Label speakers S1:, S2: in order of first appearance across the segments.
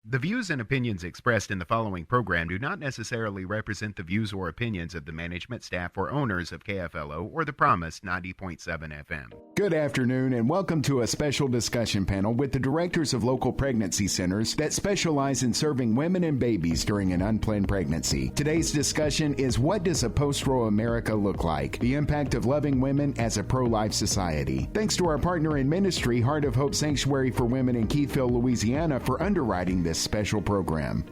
S1: The views and opinions expressed in the following program do not necessarily represent the views or opinions of the management, staff, or owners of KFLO or the Promise 90.7 FM.
S2: Good afternoon and welcome to a special discussion panel with the directors of local pregnancy centers that specialize in serving women and babies during an unplanned pregnancy. Today's discussion is, what does a post-Roe America look like? The impact of loving women as a pro-life society. Thanks to our partner in ministry, Heart of Hope Sanctuary for Women in Keithville, Louisiana, for underwriting this special program.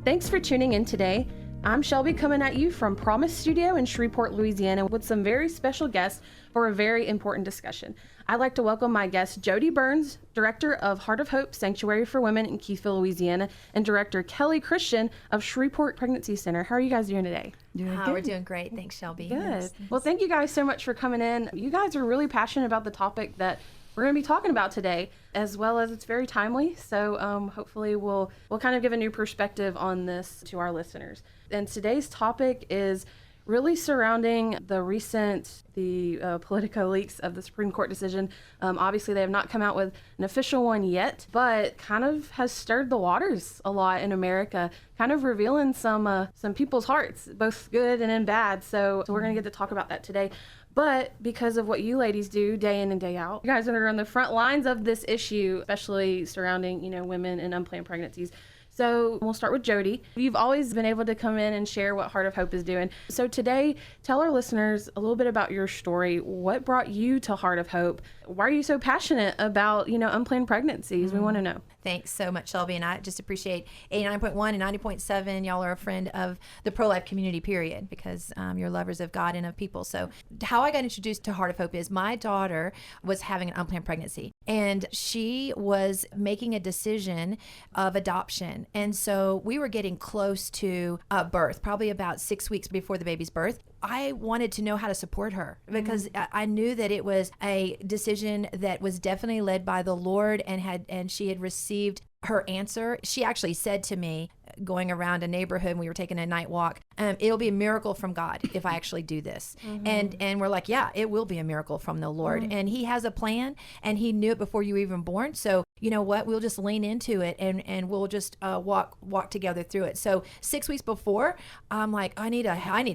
S3: Thanks for tuning in today. I'm Shelby, coming at you from Promise Studio in Shreveport, Louisiana, with some very special guests for a very important discussion. I'd like to welcome my guest, Jody Burns, Director of Heart of Hope Sanctuary for Women in Keithville, Louisiana, and Director Kelly Christian of Shreveport Pregnancy Center. How are you guys doing today?
S4: We're doing great. Thanks, Shelby.
S3: Good.
S4: Yes.
S3: Well, thank you guys so much for coming in. You guys are really passionate about the topic that we're going to be talking about today, as well as it's very timely. So hopefully we'll kind of give a new perspective on this to our listeners. And today's topic is really surrounding the Politico leaks of the Supreme Court decision. Obviously, they have not come out with an official one yet, but kind of has stirred the waters a lot in America, kind of revealing some people's hearts, both good and in bad. So we're going to get to talk about that today. But because of what you ladies do day in and day out, you guys are on the front lines of this issue, especially surrounding, women and unplanned pregnancies. So we'll start with Jody. You've always been able to come in and share what Heart of Hope is doing. So today, tell our listeners a little bit about your story. What brought you to Heart of Hope? Why are you so passionate about, unplanned pregnancies? We want to know.
S4: Thanks so much, Shelby. And I just appreciate 89.1 and 90.7. Y'all are a friend of the pro-life community, period, because you're lovers of God and of people. So how I got introduced to Heart of Hope is my daughter was having an unplanned pregnancy, and she was making a decision of adoption. And so we were getting close to birth, probably about 6 weeks before the baby's birth. I wanted to know how to support her because I knew that it was a decision that was definitely led by the Lord, and she had received her answer. She actually said to me, going around a neighborhood, and we were taking a night walk, it'll be a miracle from God if I actually do this. And we're like, yeah, it will be a miracle from the Lord. And he has a plan, and he knew it before you were even born. So you know what, we'll just lean into it, and we'll just walk together through it. So 6 weeks before, I'm like, I need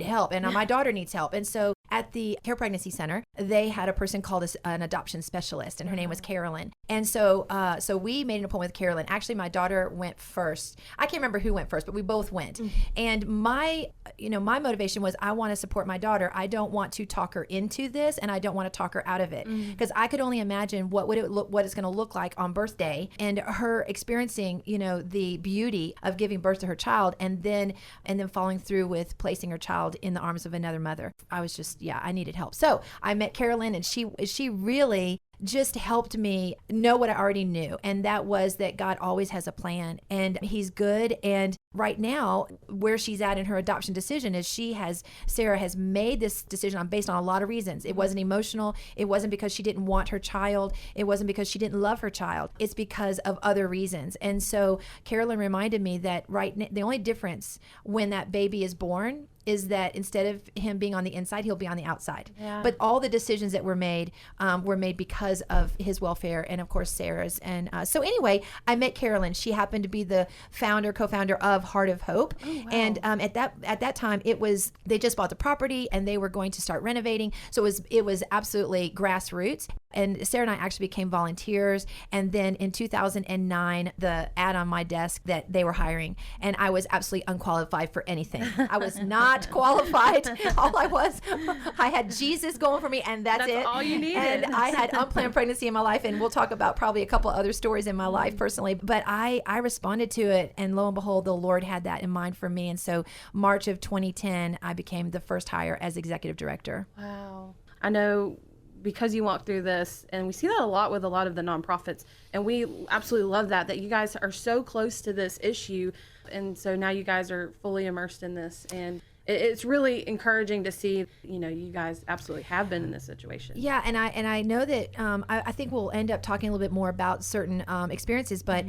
S4: help, and my daughter needs help. And so at the Care Pregnancy Center, they had a person called an adoption specialist, and her name was Carolyn. And so we made an appointment with Carolyn. Actually, my daughter went first. I can't remember who went first, but we both went. And my motivation was, I want to support my daughter. I don't want to talk her into this, and I don't want to talk her out of it, because I could only imagine what it's going to look like on birthday, and her experiencing, the beauty of giving birth to her child, and then following through with placing her child in the arms of another mother. I was just, I needed help. So I met Carolyn, and she really just helped me know what I already knew. And that was that God always has a plan, and he's good. And right now, where she's at in her adoption decision is Sarah has made this decision based on a lot of reasons. It wasn't emotional. It wasn't because she didn't want her child. It wasn't because she didn't love her child. It's because of other reasons. And so Carolyn reminded me that the only difference when that baby is born is that instead of him being on the inside, he'll be on the outside. Yeah. But all the decisions that were made because of his welfare, and of course Sarah's. And so anyway, I met Carolyn. She happened to be the co-founder of Heart of Hope. Oh, wow. And at that time, they just bought the property, and they were going to start renovating. So it was absolutely grassroots. And Sarah and I actually became volunteers. And then in 2009, the ad on my desk that they were hiring, and I was absolutely unqualified for anything. I was not qualified. I had Jesus going for me, and that's it.
S3: That's all you needed.
S4: And I had unplanned pregnancy in my life, and we'll talk about probably a couple other stories in my life personally. But I responded to it, and lo and behold, the Lord had that in mind for me. And so March of 2010, I became the first hire as executive director.
S3: Wow. I know, because you walk through this, and we see that a lot with a lot of the nonprofits, and we absolutely love that you guys are so close to this issue, and so now you guys are fully immersed in this, and it's really encouraging to see, you guys absolutely have been in this situation.
S4: Yeah, and I know that I think we'll end up talking a little bit more about certain experiences, but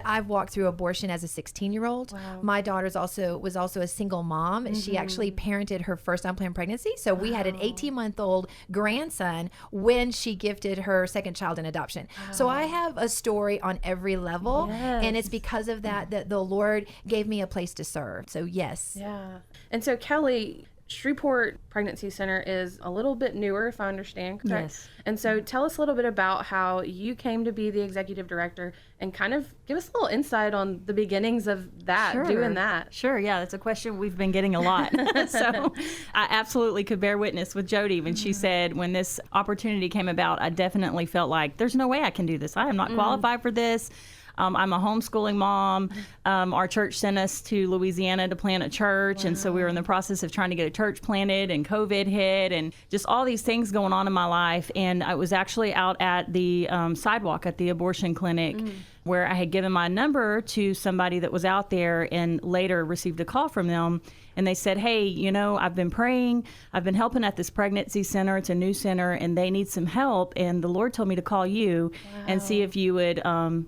S4: I've walked through abortion as a 16-year-old.
S3: Wow.
S4: My daughter's was also a single mom. She actually parented her first unplanned pregnancy, so we had an 18-month-old grandson when she gifted her second child in adoption. So I have a story on every level, and it's because of that the Lord gave me a place to serve. So yes.
S3: Yeah. And so Kelly, SHREVEPORT Pregnancy Center is a little bit newer, if I understand correct.
S5: Yes.
S3: And so tell us a little bit about how you came to be the executive director, and kind of give us a little insight on the beginnings of that, doing that.
S5: Sure, yeah, that's a question we've been getting a lot. So I absolutely could bear witness with Jody when she said, when this opportunity came about, I definitely felt like there's no way I can do this. I am not qualified for this. I'm a homeschooling mom. Our church sent us to Louisiana to plant a church. And so we were in the process of trying to get a church planted, and COVID hit, and just all these things going on in my life. And I was actually out at the sidewalk at the abortion clinic where I had given my number to somebody that was out there, and later received a call from them. And they said, hey, I've been praying. I've been helping at this pregnancy center. It's a new center, and they need some help. And the Lord told me to call you and see if you would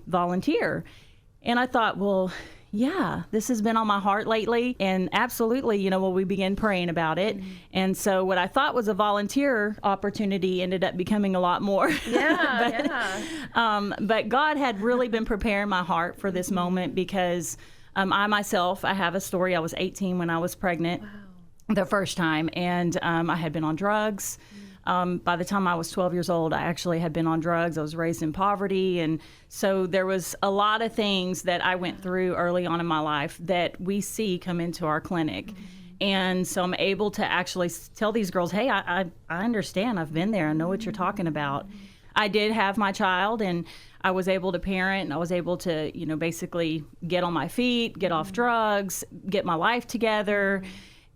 S5: volunteer. And I thought, well, yeah, this has been on my heart lately. And absolutely, we began praying about it. And so what I thought was a volunteer opportunity ended up becoming a lot more. But God had really been preparing my heart for this moment, because I myself, I have a story. I was 18 when I was pregnant the first time, and I had been on drugs. By the time I was 12 years old, I actually had been on drugs. I was raised in poverty, and so there was a lot of things that I went through early on in my life that we see come into our clinic. And so I'm able to actually tell these girls, hey, I understand. I've been there. I know what you're talking about. I did have my child, and I was able to parent, and I was able to, basically get on my feet, get off drugs, get my life together.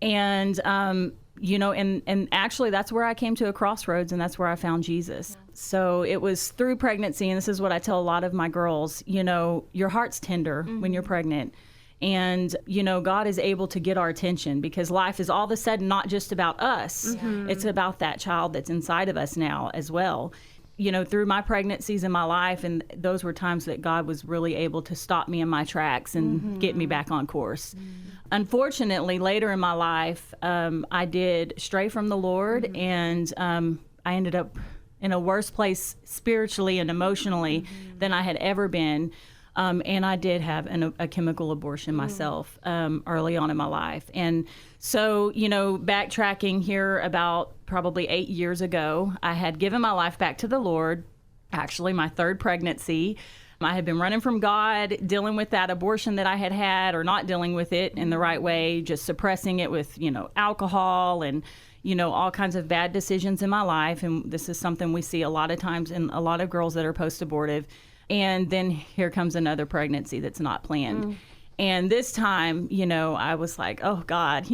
S5: And, and actually that's where I came to a crossroads, and that's where I found Jesus. So it was through pregnancy, and this is what I tell a lot of my girls, your heart's tender when you're pregnant. And, God is able to get our attention, because life is all of a sudden not just about us. It's about that child that's inside of us now as well. Through my pregnancies in my life, and those were times that God was really able to stop me in my tracks and get me back on course. Unfortunately, later in my life, I did stray from the Lord, and I ended up in a worse place spiritually and emotionally than I had ever been. And I did have a chemical abortion myself early on in my life. And so, backtracking here about probably 8 years ago, I had given my life back to the Lord, actually my third pregnancy. I had been running from God, dealing with that abortion that I had had, or not dealing with it in the right way, just suppressing it with, alcohol and, all kinds of bad decisions in my life. And this is something we see a lot of times in a lot of girls that are post-abortive. And then here comes another pregnancy that's not planned. And this time, I was like, oh God,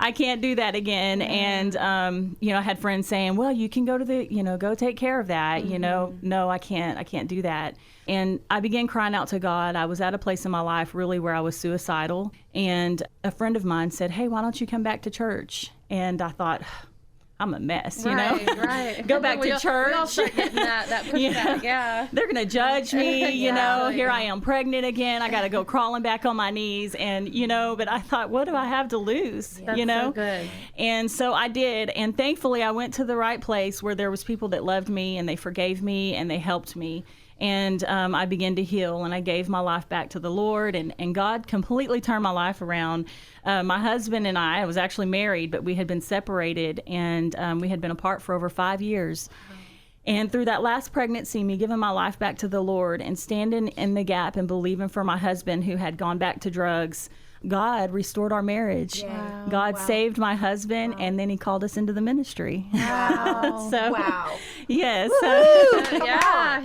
S5: I can't do that again. And, I had friends saying, well, you can go to go take care of that. No, I can't do that. And I began crying out to God. I was at a place in my life really where I was suicidal. And a friend of mine said, hey, why don't you come back to church? And I thought, I'm a mess,
S3: Right.
S5: Go back to church.
S3: We all start getting that pushback,
S5: They're going to judge me, here I am pregnant again. I got to go crawling back on my knees. And, but I thought, what do I have to lose?
S3: That's so good.
S5: And so I did. And thankfully, I went to the right place where there was people that loved me, and they forgave me, and they helped me. And I began to heal, and I gave my life back to the Lord, and God completely turned my life around. My husband and I was actually married, but we had been separated, and we had been apart for over 5 years. And through that last pregnancy, me giving my life back to the Lord and standing in the gap and believing for my husband who had gone back to drugs, God restored our marriage.
S4: Wow.
S5: God saved my husband, and then he called us into the ministry.
S4: Wow.
S5: Yes.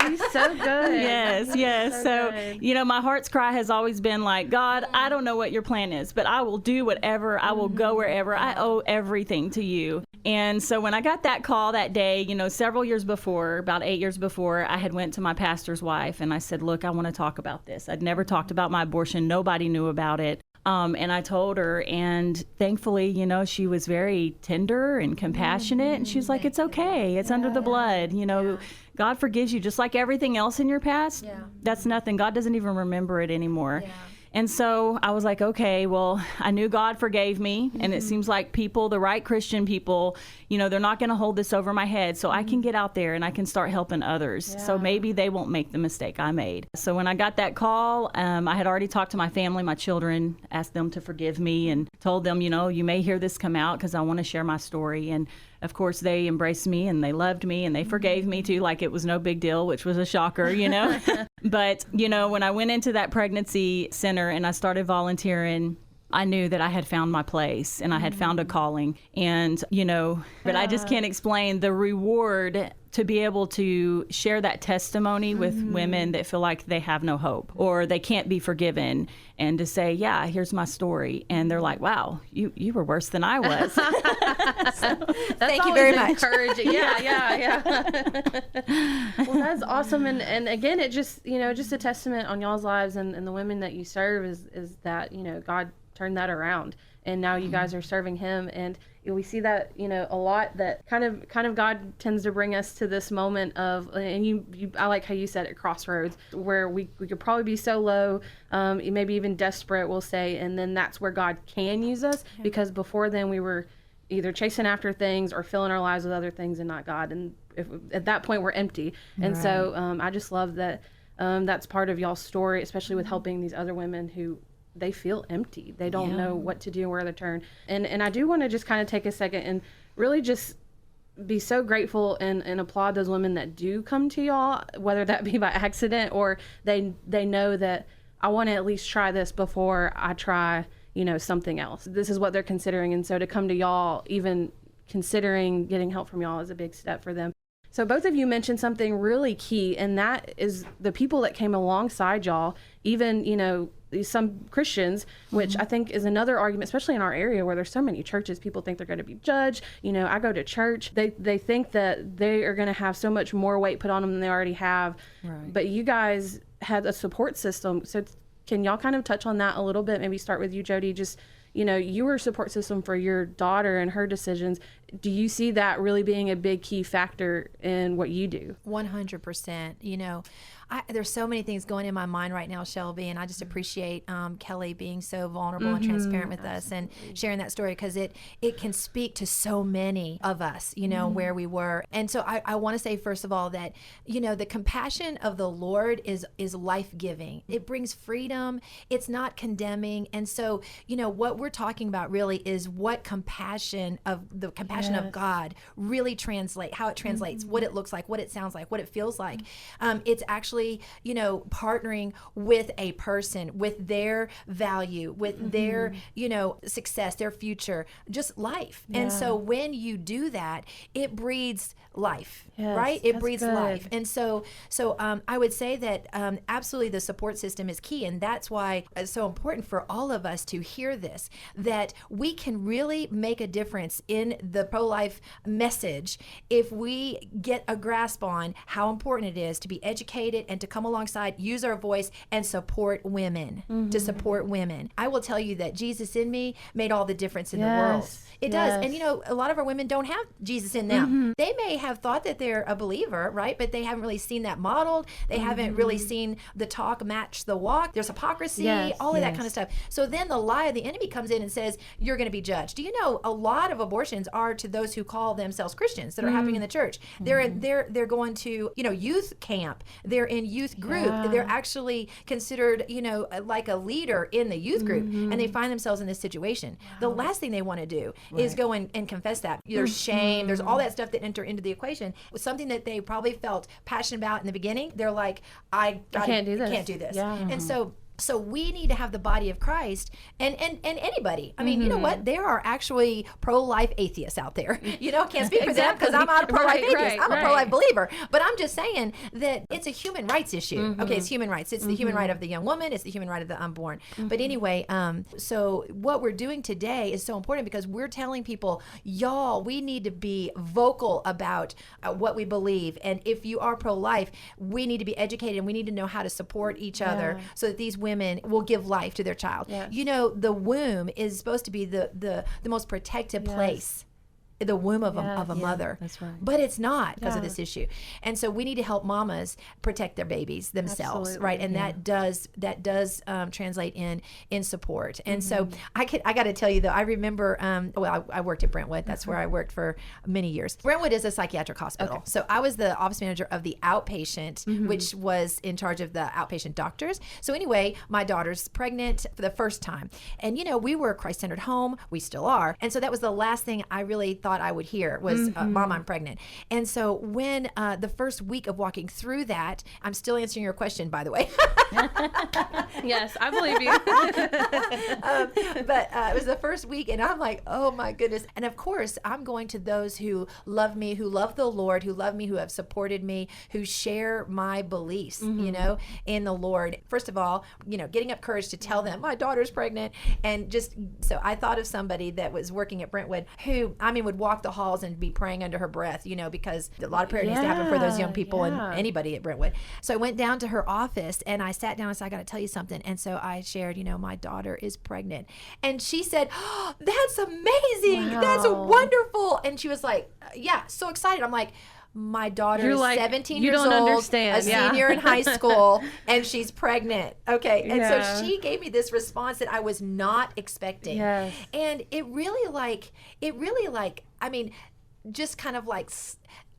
S3: He's so good.
S5: Yes. So
S3: good.
S5: My heart's cry has always been like, God, I don't know what your plan is, but I will do whatever. I will go wherever. I owe everything to you. And so when I got that call that day, several years before, about 8 years before, I had went to my pastor's wife, and I said, look, I want to talk about this. I'd never talked about my abortion. Nobody knew about it. And I told her, and thankfully, you know, she was very tender and compassionate, and she was like, it's okay. It's under the blood. You know, God forgives you just like everything else in your past.
S4: Yeah.
S5: That's nothing. God doesn't even remember it anymore. Yeah. And so I was like, okay, well, I knew God forgave me. And it seems like people, the right Christian people, you know, they're not going to hold this over my head. So I can get out there and I can start helping others. Yeah. So maybe they won't make the mistake I made. So when I got that call, I had already talked to my family, my children, asked them to forgive me and told them, you know, you may hear this come out because I want to share my story. And of course, they embraced me and they loved me and they forgave me too, like it was no big deal, which was a shocker, you know. But, you know, when I went into that pregnancy center and I started volunteering, I knew that I had found my place and I had found a calling. And, you know, but I just can't explain the reward to be able to share that testimony with women that feel like they have no hope or they can't be forgiven, and to say, yeah, here's my story. And they're like, wow, you were worse than I was.
S4: Thank you very much.
S3: Encouraging. Yeah. Well, that's awesome. And again, it just, you know, just a testament on y'all's lives and the women that you serve is that, you know, God turned that around. And now you guys are serving him. And we see that, you know, a lot, that kind of God tends to bring us to this moment of, and I like how you said it, crossroads, where we could probably be so low, maybe even desperate, we'll say, and then that's where God can use us, because before then we were either chasing after things or filling our lives with other things and not God. And at that point we're empty. And so I just love that that's part of y'all's story, especially with helping these other women who they feel empty. They don't know what to do and where to turn. And I do want to just kind of take a second and really just be so grateful and applaud those women that do come to y'all, whether that be by accident or they know that I want to at least try this before I try, you know, something else. This is what they're considering. And so to come to y'all, even considering getting help from y'all, is a big step for them. So both of you mentioned something really key, and that is the people that came alongside y'all, even, you know, some Christians, which I think is another argument, especially in our area where there's so many churches. People think they're going to be judged. You know, I go to church. They think that they are going to have so much more weight put on them than they already have. Right. But you guys had a support system. So can y'all kind of touch on that a little bit? Maybe start with you, Jody. Just, you know, you were a support system for your daughter and her decisions. Do you see that really being a big key factor in what you do?
S4: 100%. You know, there's so many things going in my mind right now, Shelby, and I just appreciate Kelly being so vulnerable and transparent with us and sharing that story, because it can speak to so many of us, you know, where we were. And so I want to say, first of all, that, you know, the compassion of the Lord is life-giving. It brings freedom. It's not condemning. And so, you know, what we're talking about really is what compassion of God really how it translates, what it looks like, what it sounds like, what it feels like. It's actually, you know, partnering with a person, with their value, with their, you know, success, their future, just life. And so when you do that, it breeds life, right? It breeds life. And so I would say that absolutely the support system is key. And that's why it's so important for all of us to hear this, that we can really make a difference in the pro-life message if we get a grasp on how important it is to be educated and to come alongside, use our voice, and support women, to support women. I will tell you that Jesus in me made all the difference in the world. It does. And, you know, a lot of our women don't have Jesus in them. They may have thought that they're a believer, right? But they haven't really seen that modeled. They haven't really seen the talk match the walk. There's hypocrisy, all of that kind of stuff. So then the lie of the enemy comes in and says, you're going to be judged. Do you know a lot of abortions are to those who call themselves Christians that are happening in the church? They're going to, you know, youth camp. They're in youth group. They're actually considered, you know, like a leader in the youth group, and they find themselves in this situation. The last thing they want to do is go and confess that. There's shame. There's all that stuff that enter into the equation. With something that they probably felt passionate about in the beginning, they're like, I can't do this. And so we need to have the body of Christ and anybody. I mean, you know what? There are actually pro-life atheists out there. You know, can't speak for them because I'm not a pro-life atheist. I'm a pro-life believer. But I'm just saying that it's a human rights issue. Okay, it's human rights. It's the human right of the young woman. It's the human right of the unborn. But anyway, so what we're doing today is so important because we're telling people, y'all, we need to be vocal about what we believe. And if you are pro-life, we need to be educated and we need to know how to support each other so that these women will give life to their child.
S3: Yes.
S4: You know, the womb is supposed to be the most protected place. The womb of a mother.
S5: That's right.
S4: But it's not because of this issue. And so we need to help mamas protect their babies themselves,
S3: Absolutely.
S4: right? And that does translate in support. And so I got to tell you though, I remember I worked at Brentwood. That's where I worked for many years. Brentwood is a psychiatric hospital. Okay. So I was the office manager of the outpatient, which was in charge of the outpatient doctors. So anyway, my daughter's pregnant for the first time. And you know, we were a Christ-centered home. We still are. And so that was the last thing I really thought I would hear was, Mom, I'm pregnant. And so when the first week of walking through that, I'm still answering your question, by the way.
S3: Yes, I believe you.
S4: But it was the first week, and I'm like, oh my goodness. And of course, I'm going to those who love me, who love the Lord, who love me, who have supported me, who share my beliefs, you know, in the Lord. First of all, you know, getting up courage to tell them my daughter's pregnant. And just, so I thought of somebody that was working at Brentwood who, I mean, would walk the halls and be praying under her breath, you know, because a lot of prayer needs to happen for those young people and anybody at Brentwood. So I went down to her office and I sat down and said, I got to tell you something. And so I shared, you know, my daughter is pregnant. And she said, oh, that's amazing.
S3: Wow.
S4: That's wonderful. And she was like, yeah, so excited. I'm like, my daughter is 17 years old,
S3: understand.
S4: a senior in high school, and she's pregnant. Okay. And so she gave me this response that I was not expecting.
S3: Yes.
S4: And it really I mean, just kind of like,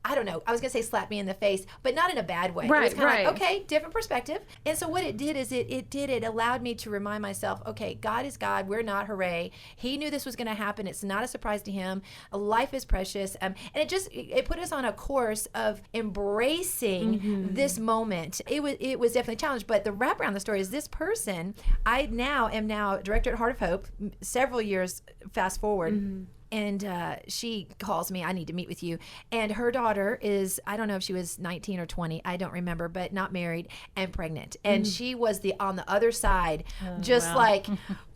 S4: I don't know, I was going to say slap me in the face, but not in a bad way.
S3: Right,
S4: it was kind
S3: right.
S4: of like, okay, different perspective. And so what it did is it allowed me to remind myself, okay, God is God, we're not, hooray. He knew this was going to happen. It's not a surprise to him. Life is precious. And it put us on a course of embracing this moment. It was definitely a challenge, but the wrap around the story is this person, I now am director at Heart of Hope, several years fast forward. And she calls me, I need to meet with you. And her daughter is, I don't know if she was 19 or 20, I don't remember, but not married and pregnant. And she was on the other side, like,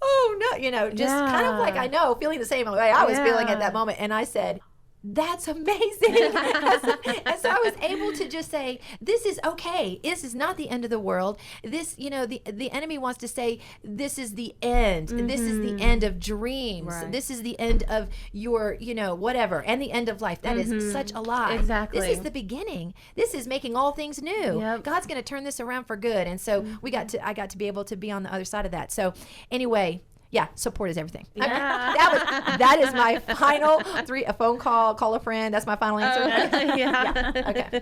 S4: oh no, you know, just kind of like, I know, feeling the same way I was feeling at that moment. And I said, that's amazing. And so I was able to just say, this is okay. This is not the end of the world. This, you know, the enemy wants to say, this is the end. This is the end of dreams.
S3: Right.
S4: This is the end of your, you know, whatever, and the end of life. That is such a lie.
S3: Exactly.
S4: This is the beginning. This is making all things new.
S3: Yep.
S4: God's going to turn this around for good. And so I got to be able to be on the other side of that. So anyway, yeah, support is everything.
S3: Yeah.
S4: That is my final a phone call a friend. That's my final answer. Okay.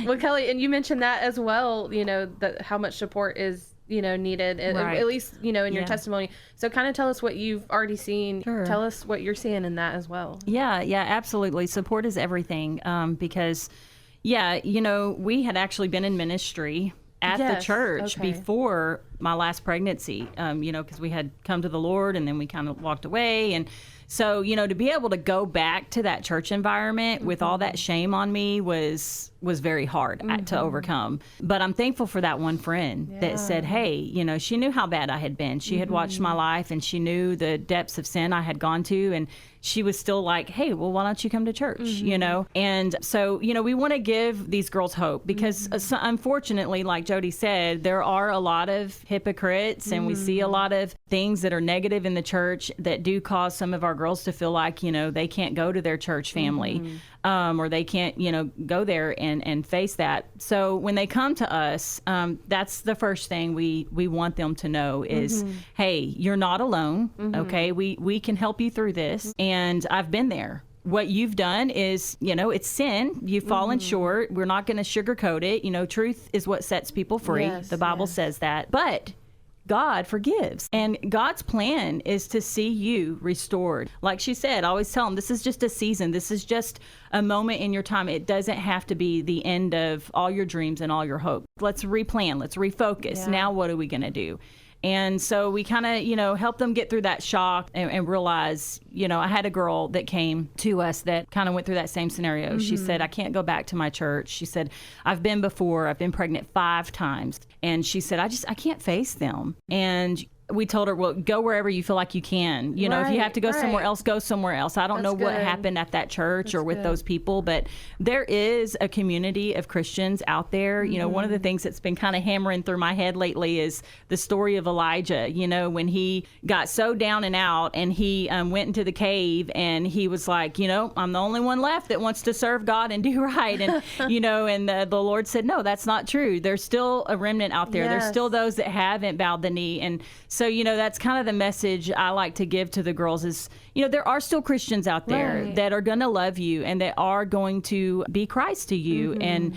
S3: Well, Kelly, and you mentioned that as well, you know, how much support is, you know, needed,
S5: Right.
S3: at least, you know, in your testimony. So kind of tell us what you've already seen.
S5: Sure.
S3: Tell us what you're seeing in that as well.
S5: Yeah, absolutely. Support is everything. Because, you know, we had actually been in ministry at the church before my last pregnancy, you know, because we had come to the Lord and then we kind of walked away. And so, you know, to be able to go back to that church environment with all that shame on me was very hard to overcome. But I'm thankful for that one friend that said, hey, you know, she knew how bad I had been. She had watched my life and she knew the depths of sin I had gone to. And she was still like, hey, well, why don't you come to church, you know? And so, you know, we want to give these girls hope because unfortunately, like Jody said, there are a lot of hypocrites and we see a lot of things that are negative in the church that do cause some of our girls to feel like, you know, they can't go to their church family. Or they can't, you know, go there and face that. So when they come to us, that's the first thing we want them to know is, hey, you're not alone, okay? We can help you through this, and I've been there. What you've done is, you know, it's sin. You've fallen short. We're not going to sugarcoat it. You know, truth is what sets people free. The Bible says that. But God forgives. And God's plan is to see you restored. Like she said, I always tell them, this is just a season. This is just a moment in your time. It doesn't have to be the end of all your dreams and all your hope. Let's replan. Let's refocus. Now what are we going to do? And so we kind of, you know, help them get through that shock and realize, you know, I had a girl that came to us that kind of went through that same scenario. She said, I can't go back to my church. She said, I've been before. I've been pregnant 5 times. And she said, I can't face them. And we told her, well, go wherever you feel like you can. You know, if you have to go somewhere else, go somewhere else. I don't know what happened at that church or with those people, but there is a community of Christians out there. You know, one of the things that's been kind of hammering through my head lately is the story of Elijah. You know, when he got so down and out and he went into the cave and he was like, you know, I'm the only one left that wants to serve God and do right. And, you know, and the Lord said, no, that's not true. There's still a remnant out there. There's still those that haven't bowed the knee. And so, you know, that's kind of the message I like to give to the girls is, you know, there are still Christians out there that are going to love you and that are going to be Christ to you. And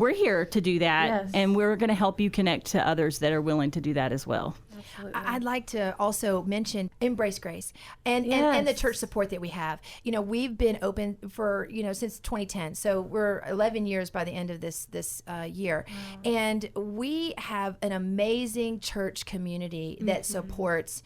S5: we're here to do that. And we're going to help you connect to others that are willing to do that as well.
S3: Absolutely.
S4: I'd like to also mention Embrace Grace and the church support that we have. You know, we've been open for, you know, since 2010. So we're 11 years by the end of this year. And we have an amazing church community that supports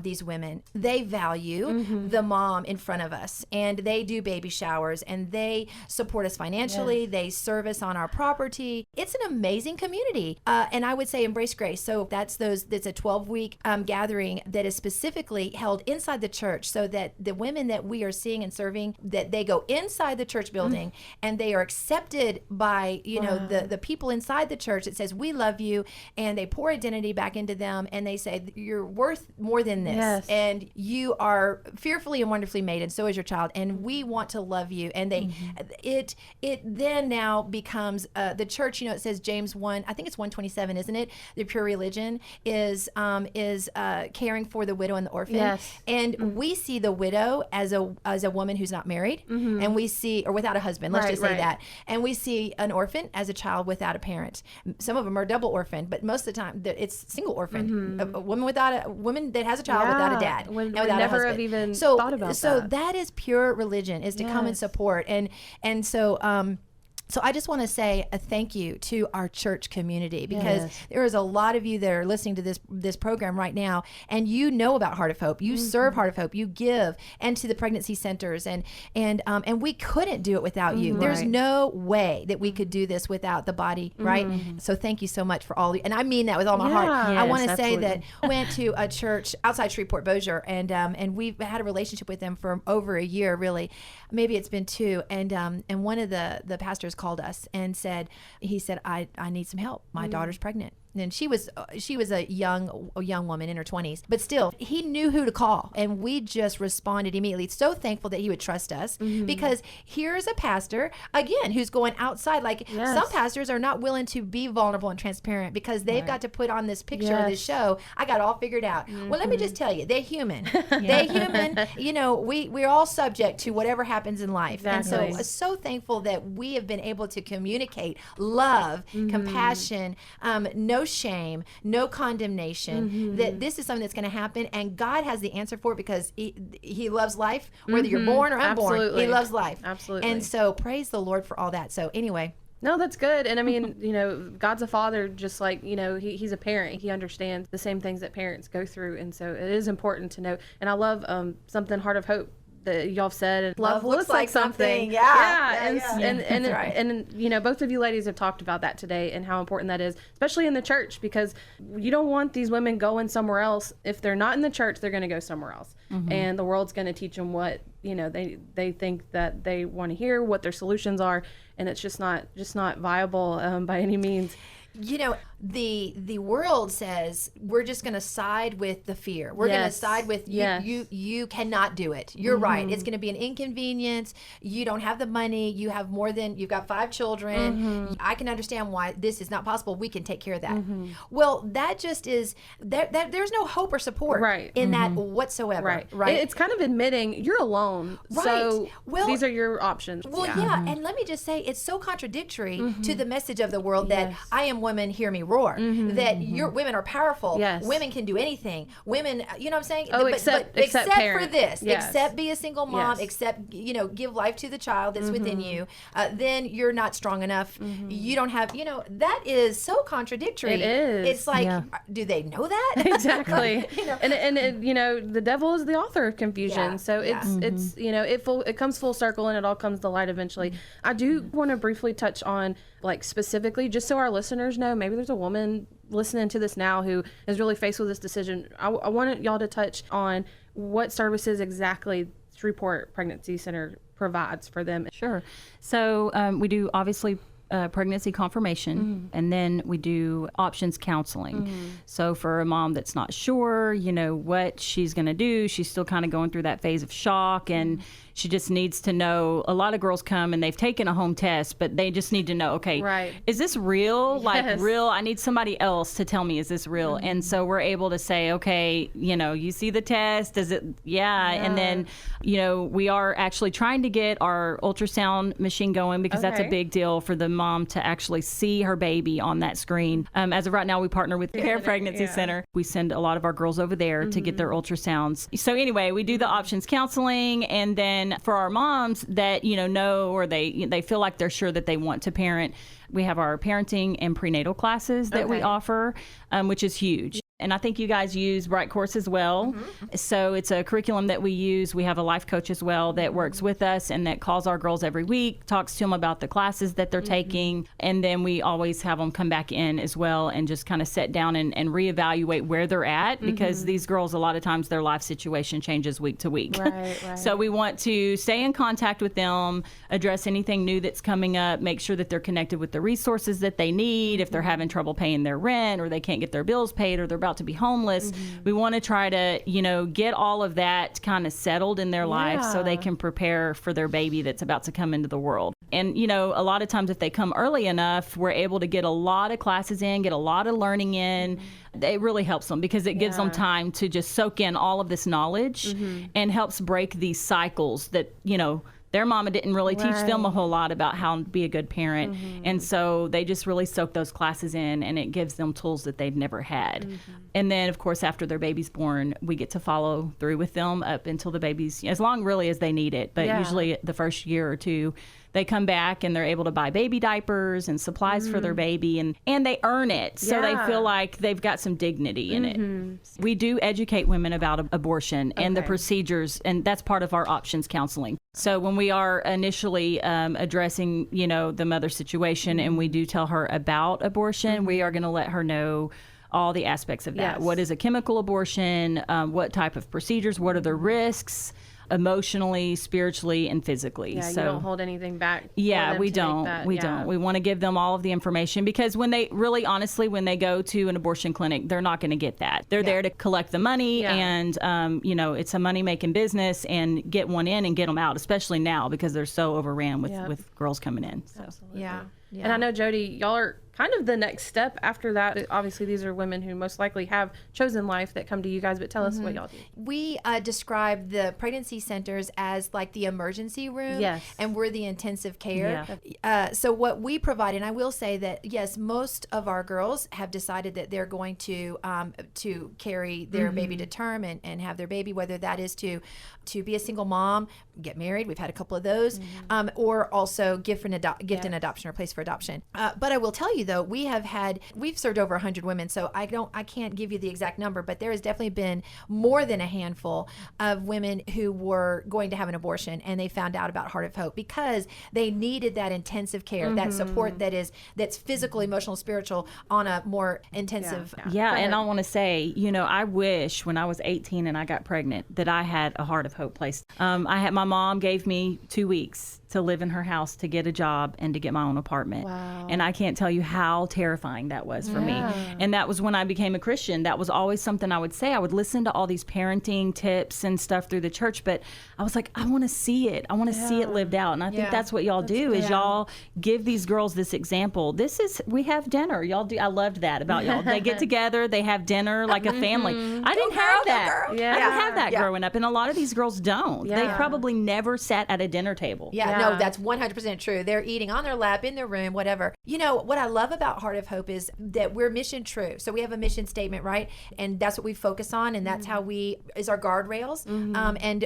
S4: these women. They value the mom in front of us, and they do baby showers, and they support us financially. They serve us on our property. It's an amazing community. And I would say Embrace Grace. So that's a 12-week gathering that is specifically held inside the church, so that the women that we are seeing and serving, that they go inside the church building and they are accepted by, you know, the people inside the church that says, we love you, and they pour identity back into them, and they say, you're worth more than this, and you are fearfully and wonderfully made, and so is your child, and we want to love you. And they it then now becomes the church, you know, it says James 1, I think it's 1:27, isn't it? The pure religion is caring for the widow and the orphan. And we see the widow as a woman who's not married, and we see, or without a husband, let's just say that, and we see an orphan as a child without a parent. Some of them are double orphaned, but most of the time it's single orphan. A woman that has a child without a dad and without a husband.
S3: Have even thought about
S4: so
S3: that.
S4: that is pure religion, is to come and support. And so I just want to say a thank you to our church community, because there is a lot of you that are listening to this program right now, and you know about Heart of Hope. You serve Heart of Hope. You give, and to the pregnancy centers, and we couldn't do it without you. There's no way that we could do this without the body, right? So thank you so much for all, and I mean that with all my heart. I want to say that I went to a church outside Shreveport, Bossier, and we've had a relationship with them for over a year, really. Maybe it's been 2, and one of the pastors called us and said, I need some help. My daughter's pregnant. And she was a young woman in her 20s, but still, he knew who to call, and we just responded immediately. So thankful that he would trust us, because here's a pastor again who's going outside. Like some pastors are not willing to be vulnerable and transparent because they've got to put on this picture of this show. I got it all figured out. Well, let me just tell you, they're human. They're human. You know, we're all subject to whatever happens in life, and so thankful that we have been able to communicate love, compassion, no shame, no condemnation, that this is something that's going to happen, and God has the answer for it, because he loves life, whether you're born or unborn. Absolutely. He loves life.
S3: Absolutely.
S4: And so praise the Lord for all that. So anyway.
S3: No, that's good. And I mean, you know, God's a father, just like, you know, he's a parent. He understands the same things that parents go through. And so it is important to know. And I love something Heart of Hope that y'all said, and love looks like something. And you know, both of you ladies have talked about that today, and how important that is, especially in the church, because you don't want these women going somewhere else. If they're not in the church, they're going to go somewhere else, and the world's going to teach them what, you know, they think that they want to hear, what their solutions are, and it's just not viable by any means.
S4: You know, the world says we're just going to side with the fear. We're going to side with you. You cannot do it. You're right. It's going to be an inconvenience. You don't have the money. You've got 5 children. I can understand why this is not possible. We can take care of that. Well, that just is that there's no hope or support in that whatsoever. Right.
S3: It's kind of admitting you're alone.
S4: Right.
S3: So these are your options.
S4: Well, and let me just say, it's so contradictory to the message of the world that I am woman, hear me roar. That women are powerful. Women can do anything. Women, you know what I'm saying?
S3: Except
S4: for this. Except be a single mom. Except, you know, give life to the child that's within you. Then you're not strong enough. You don't have, you know, that is so contradictory.
S3: It is.
S4: It's like, do they know that?
S3: Exactly.
S4: You know?
S3: And you know, the devil is the author of confusion. So it's you know, it comes full circle, and it all comes to light eventually. I do want to briefly touch on, like, specifically, just so our listeners know, maybe there's a woman listening to this now who is really faced with this decision, I wanted y'all to touch on what services exactly Shreveport Pregnancy Center provides for them.
S5: Sure. So we do obviously pregnancy confirmation, and then we do options counseling. So for a mom that's not sure, what she's going to do, she's still kind of going through that phase of shock, and she just needs to know. A lot of girls come and they've taken a home test, but they just need to know, okay, is this real?
S3: Yes.
S5: Like real? I need somebody else to tell me, is this real? And so we're able to say, okay, you see the test, is it? Yeah. And then, we are actually trying to get our ultrasound machine going, because that's a big deal for the mom to actually see her baby on that screen. As of right now, we partner with Care Pregnancy Center. We send a lot of our girls over there to get their ultrasounds. So anyway, we do the options counseling, and then for our moms that know, or they feel like they're sure that they want to parent, we have our parenting and prenatal classes that we offer, which is huge. And I think you guys use Bright Course as well. So it's a curriculum that we use. We have a life coach as well that works with us and that calls our girls every week, talks to them about the classes that they're taking. And then we always have them come back in as well and just kind of sit down and reevaluate where they're at, because these girls, a lot of times their life situation changes week to week.
S3: Right.
S5: So we want to stay in contact with them, address anything new that's coming up, make sure that they're connected with the resources that they need. If they're having trouble paying their rent, or they can't get their bills paid, or they're about to be homeless, we want to try to get all of that kind of settled in their life so they can prepare for their baby that's about to come into the world. And a lot of times if they come early enough, we're able to get a lot of classes in, get a lot of learning in. It really helps them, because it gives them time to just soak in all of this knowledge and helps break these cycles that their mama didn't really teach them a whole lot about how to be a good parent. And so they just really soak those classes in, and it gives them tools that they've never had. And then, of course, after their baby's born, we get to follow through with them up until the baby's, as long really as they need it. But usually the first year or two, they come back and they're able to buy baby diapers and supplies for their baby, and they earn it. So they feel like they've got some dignity in it. We do educate women about abortion and the procedures, and that's part of our options counseling. So when we are initially addressing, the mother's situation, and we do tell her about abortion, we are going to let her know all the aspects of that. What is a chemical abortion? What type of procedures? What are the risks? Emotionally, spiritually, and physically.
S3: Yeah,
S5: so
S3: you don't hold anything back.
S5: Yeah, we don't. We don't. We want to give them all of the information, because when they really, honestly, when they go to an abortion clinic, they're not going to get that. They're there to collect the money, and it's a money-making business, and get one in and get them out, especially now because they're so overran with girls coming in. So.
S3: Absolutely. Yeah. And I know, Jody, y'all are kind of the next step after that. Obviously, these are women who most likely have chosen life that come to you guys, but tell us what y'all do.
S4: We describe the pregnancy centers as like the emergency room, and we're the intensive care. So what we provide, and I will say that, yes, most of our girls have decided that they're going to carry their baby to term and have their baby, whether that is to be a single mom, get married. We've had a couple of those, or also gift and adoption, or place for adoption. But I will tell you though, we've served over 100 women, so I can't give you the exact number, but there has definitely been more than a handful of women who were going to have an abortion, and they found out about Heart of Hope because they needed that intensive care, that support that's physical, emotional, spiritual on a more intensive.
S5: And I want to say, I wish when I was 18 and I got pregnant that I had a Heart of Hope place. My mom gave me 2 weeks to live in her house, to get a job, and to get my own apartment.
S3: Wow.
S5: And I can't tell you how terrifying that was for me. And that was when I became a Christian. That was always something I would say. I would listen to all these parenting tips and stuff through the church, but I was like, I want to see it. I want to see it lived out. And I think that's what y'all do, is y'all give these girls this example. We have dinner. Y'all do. I loved that about y'all. They get together, they have dinner like a family. I didn't have that. I didn't have that growing up. And a lot of these girls don't. They probably never sat at a dinner table.
S4: No, that's 100% true. They're eating on their lap, in their room, whatever. What I love about Heart of Hope is that we're mission true. So we have a mission statement, right? And that's what we focus on, and that's how is our guardrails. And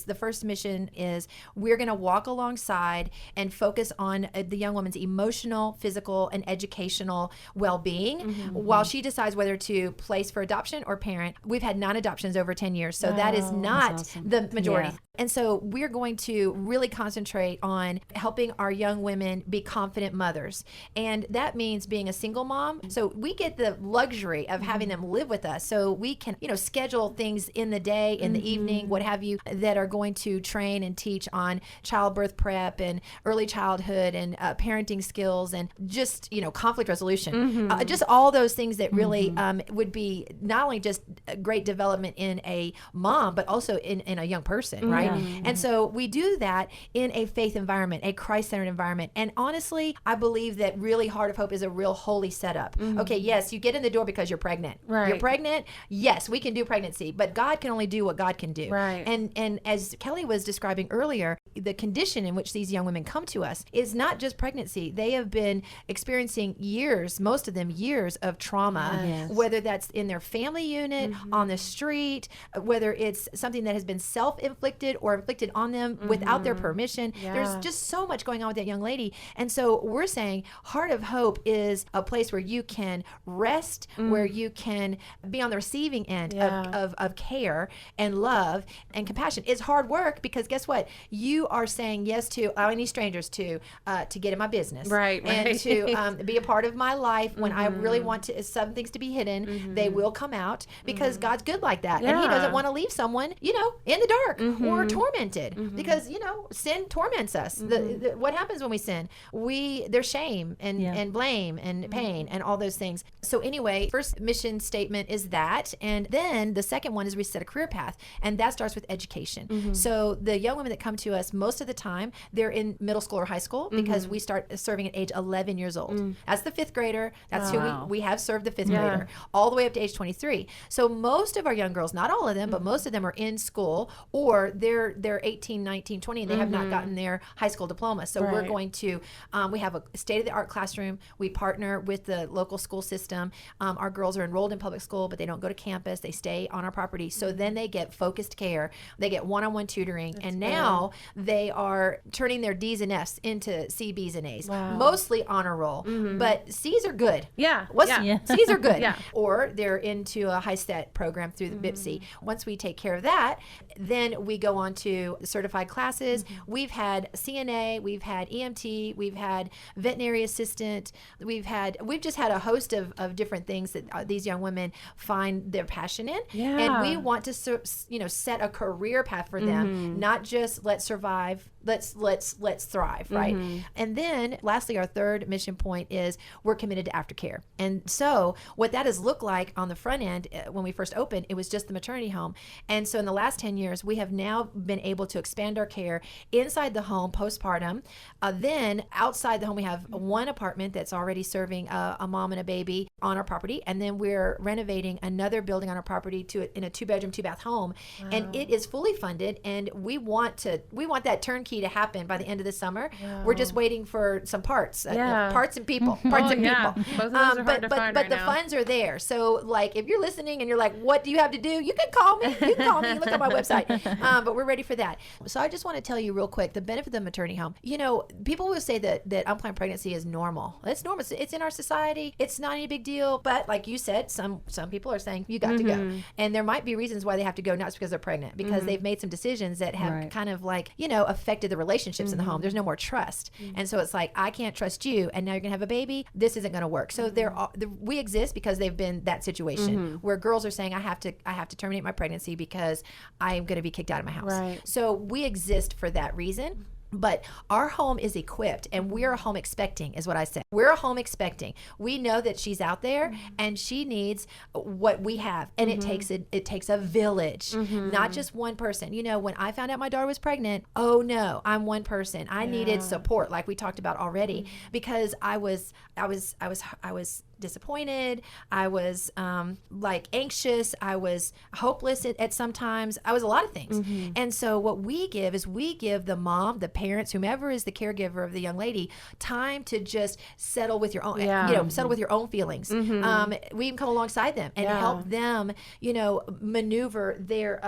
S4: the first mission is we're going to walk alongside and focus on the young woman's emotional, physical, and educational well-being while she decides whether to place for adoption or parent. We've had 9 adoptions over 10 years, so that is not the majority. And so we're going to really concentrate on helping our young women be confident mothers. And And that means being a single mom. So we get the luxury of having them live with us. So we can, schedule things in the day, in the evening, what have you, that are going to train and teach on childbirth prep and early childhood and parenting skills and just, conflict resolution. Just all those things that really would be not only just a great development in a mom, but also in a young person, right? And so we do that in a faith environment, a Christ-centered environment. And honestly, I believe that really Heart of Hope is a real holy setup. Okay, yes, you get in the door because you're pregnant.
S3: Right.
S4: You're pregnant. Yes, we can do pregnancy, but God can only do what God can do.
S3: Right.
S4: And as Kelly was describing earlier, the condition in which these young women come to us is not just pregnancy. They have been experiencing years, most of them years of trauma, whether that's in their family unit, on the street, whether it's something that has been self-inflicted or inflicted on them without their permission. There's just so much going on with that young lady. And so we're saying Heart of Hope is a place where you can rest, where you can be on the receiving end of care and love and compassion. It's hard work because guess what? You are saying yes to allowing these strangers to get in my business, and to be a part of my life when I really want to some things to be hidden. They will come out because God's good like that, and He doesn't want to leave someone in the dark or tormented because sin torments us. What happens when we sin? There's shame and blame and pain and all those things. So anyway, first mission statement is that, and then the second one is we set a career path, and that starts with education. So the young women that come to us, most of the time they're in middle school or high school because we start serving at age 11 years old. That's the fifth grader. That's who we have served, the fifth grader, all the way up to age 23. So most of our young girls, not all of them, but most of them are in school, or they're 18, 19, 20, and they have not gotten their high school diploma. So we're going to, we have a state-of-the-art classroom. We partner with the local school system. Our girls are enrolled in public school, but they don't go to campus. They stay on our property. So then they get focused care. They get one-on-one tutoring. And now they are turning their D's and F's into C, B's, and A's. Mostly honor roll. But C's are good. C's are good. Or they're into a high stat program through the BIPC. Once we take care of that, then we go on to certified classes. We've had CNA, we've had EMT, we've had veterinary assistant, we've just had a host of different things that these young women find their passion in. And we want to set a career path for them, not just let's survive, let's thrive, right? And then lastly, our third mission point is we're committed to aftercare. And so what that has looked like on the front end, when we first opened, it was just the maternity home. And so in the last 10 years, we have now been able to expand our care inside the home postpartum. Then outside the home, we have one apartment that's already serving a mom and a baby on our property. And then we're renovating another building on our property in a 2-bedroom, 2-bath home. And it is fully funded. And we want that turnkey to happen by the end of the summer. We're just waiting for some parts, parts and people, Both of those are hard to find right now. Funds are there. So like, if you're listening and you're like, what do you have to do? You can call me. You can call me. Look on my website. But we're ready for that. So I just want to tell you real quick, the benefit of the maternity home. People will say that unplanned pregnancy is normal. It's normal. It's in our society. It's not any big deal. But like you said, some people are saying you got to go. And there might be reasons why they have to go, not just because they're pregnant, because they've made some decisions that have kind of like, affected the relationships in the home. There's no more trust. And so it's like, I can't trust you, and now you're going to have a baby. This isn't going to work. So we exist because they've been that situation where girls are saying, I have to terminate my pregnancy because I am going to be kicked out of my house. So we exist for that reason. But our home is equipped, and we're a home expecting, is what I said. We're a home expecting. We know that she's out there, and she needs what we have, and it takes a village, not just one person. When I found out my daughter was pregnant, oh no, I'm one person. I needed support, like we talked about already, because I was disappointed. I was anxious. I was hopeless at sometimes. I was a lot of things. And so what we give is we give the mom, the parents, whomever is the caregiver of the young lady, time to just settle with your own, settle with your own feelings. We even come alongside them and help them, maneuver their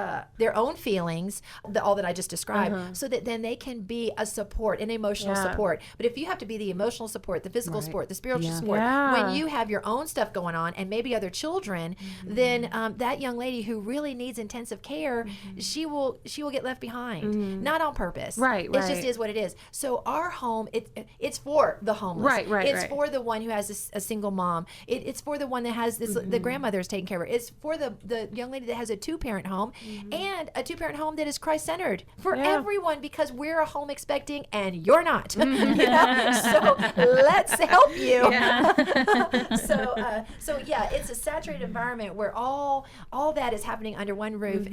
S4: own feelings, all that I just described, so that then they can be a support, an emotional support. But if you have to be the emotional support, the physical support, the spiritual support, when you have your own stuff going on and maybe other children, then that young lady who really needs intensive care, she will get left behind, not on purpose.
S3: Right.
S4: It just is what it is. So our home, it's for the homeless.
S3: Right.
S4: It's for the one who has a single mom. It's for the one that has the grandmother is taking care of it. It's for the young lady that has a 2-parent home and a 2-parent home that is Christ-centered for everyone, because we're a home expecting and you're not. You know? So let's help you. So it's a saturated environment where all that is happening under one roof,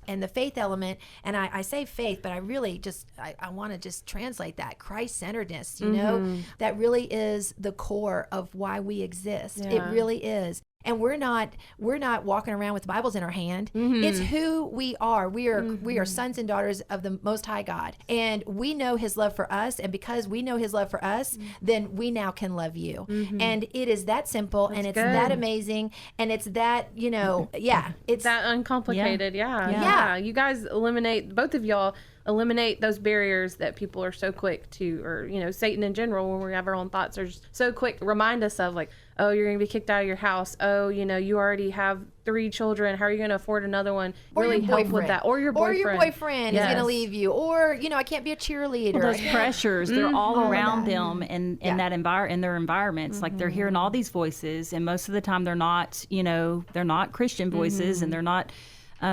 S4: and the faith element, and I say faith, but I really I want to just translate that Christ-centeredness, you know, that really is the core of why we exist. It really is. And we're not walking around with Bibles in our hand. It's who we are. We are sons and daughters of the Most High God, and we know His love for us. And because we know His love for us, then we now can love you. And it is that simple, and it's that amazing, and it's that it's
S3: that uncomplicated. Yeah. You guys both of y'all eliminate those barriers that people are so quick to, or Satan in general, when we have our own thoughts, are just so quick to remind us of, like, oh, you're going to be kicked out of your house. Oh, you already have 3 children. How are you going to afford another one?
S4: Or
S3: really
S4: your
S3: help with that. Or your boyfriend.
S4: Or your boyfriend is going to leave you. Or, I can't be a cheerleader.
S5: Well, those pressures, they're all around them in their environments. Like, they're hearing all these voices, and most of the time they're not, they're not Christian voices, and they're not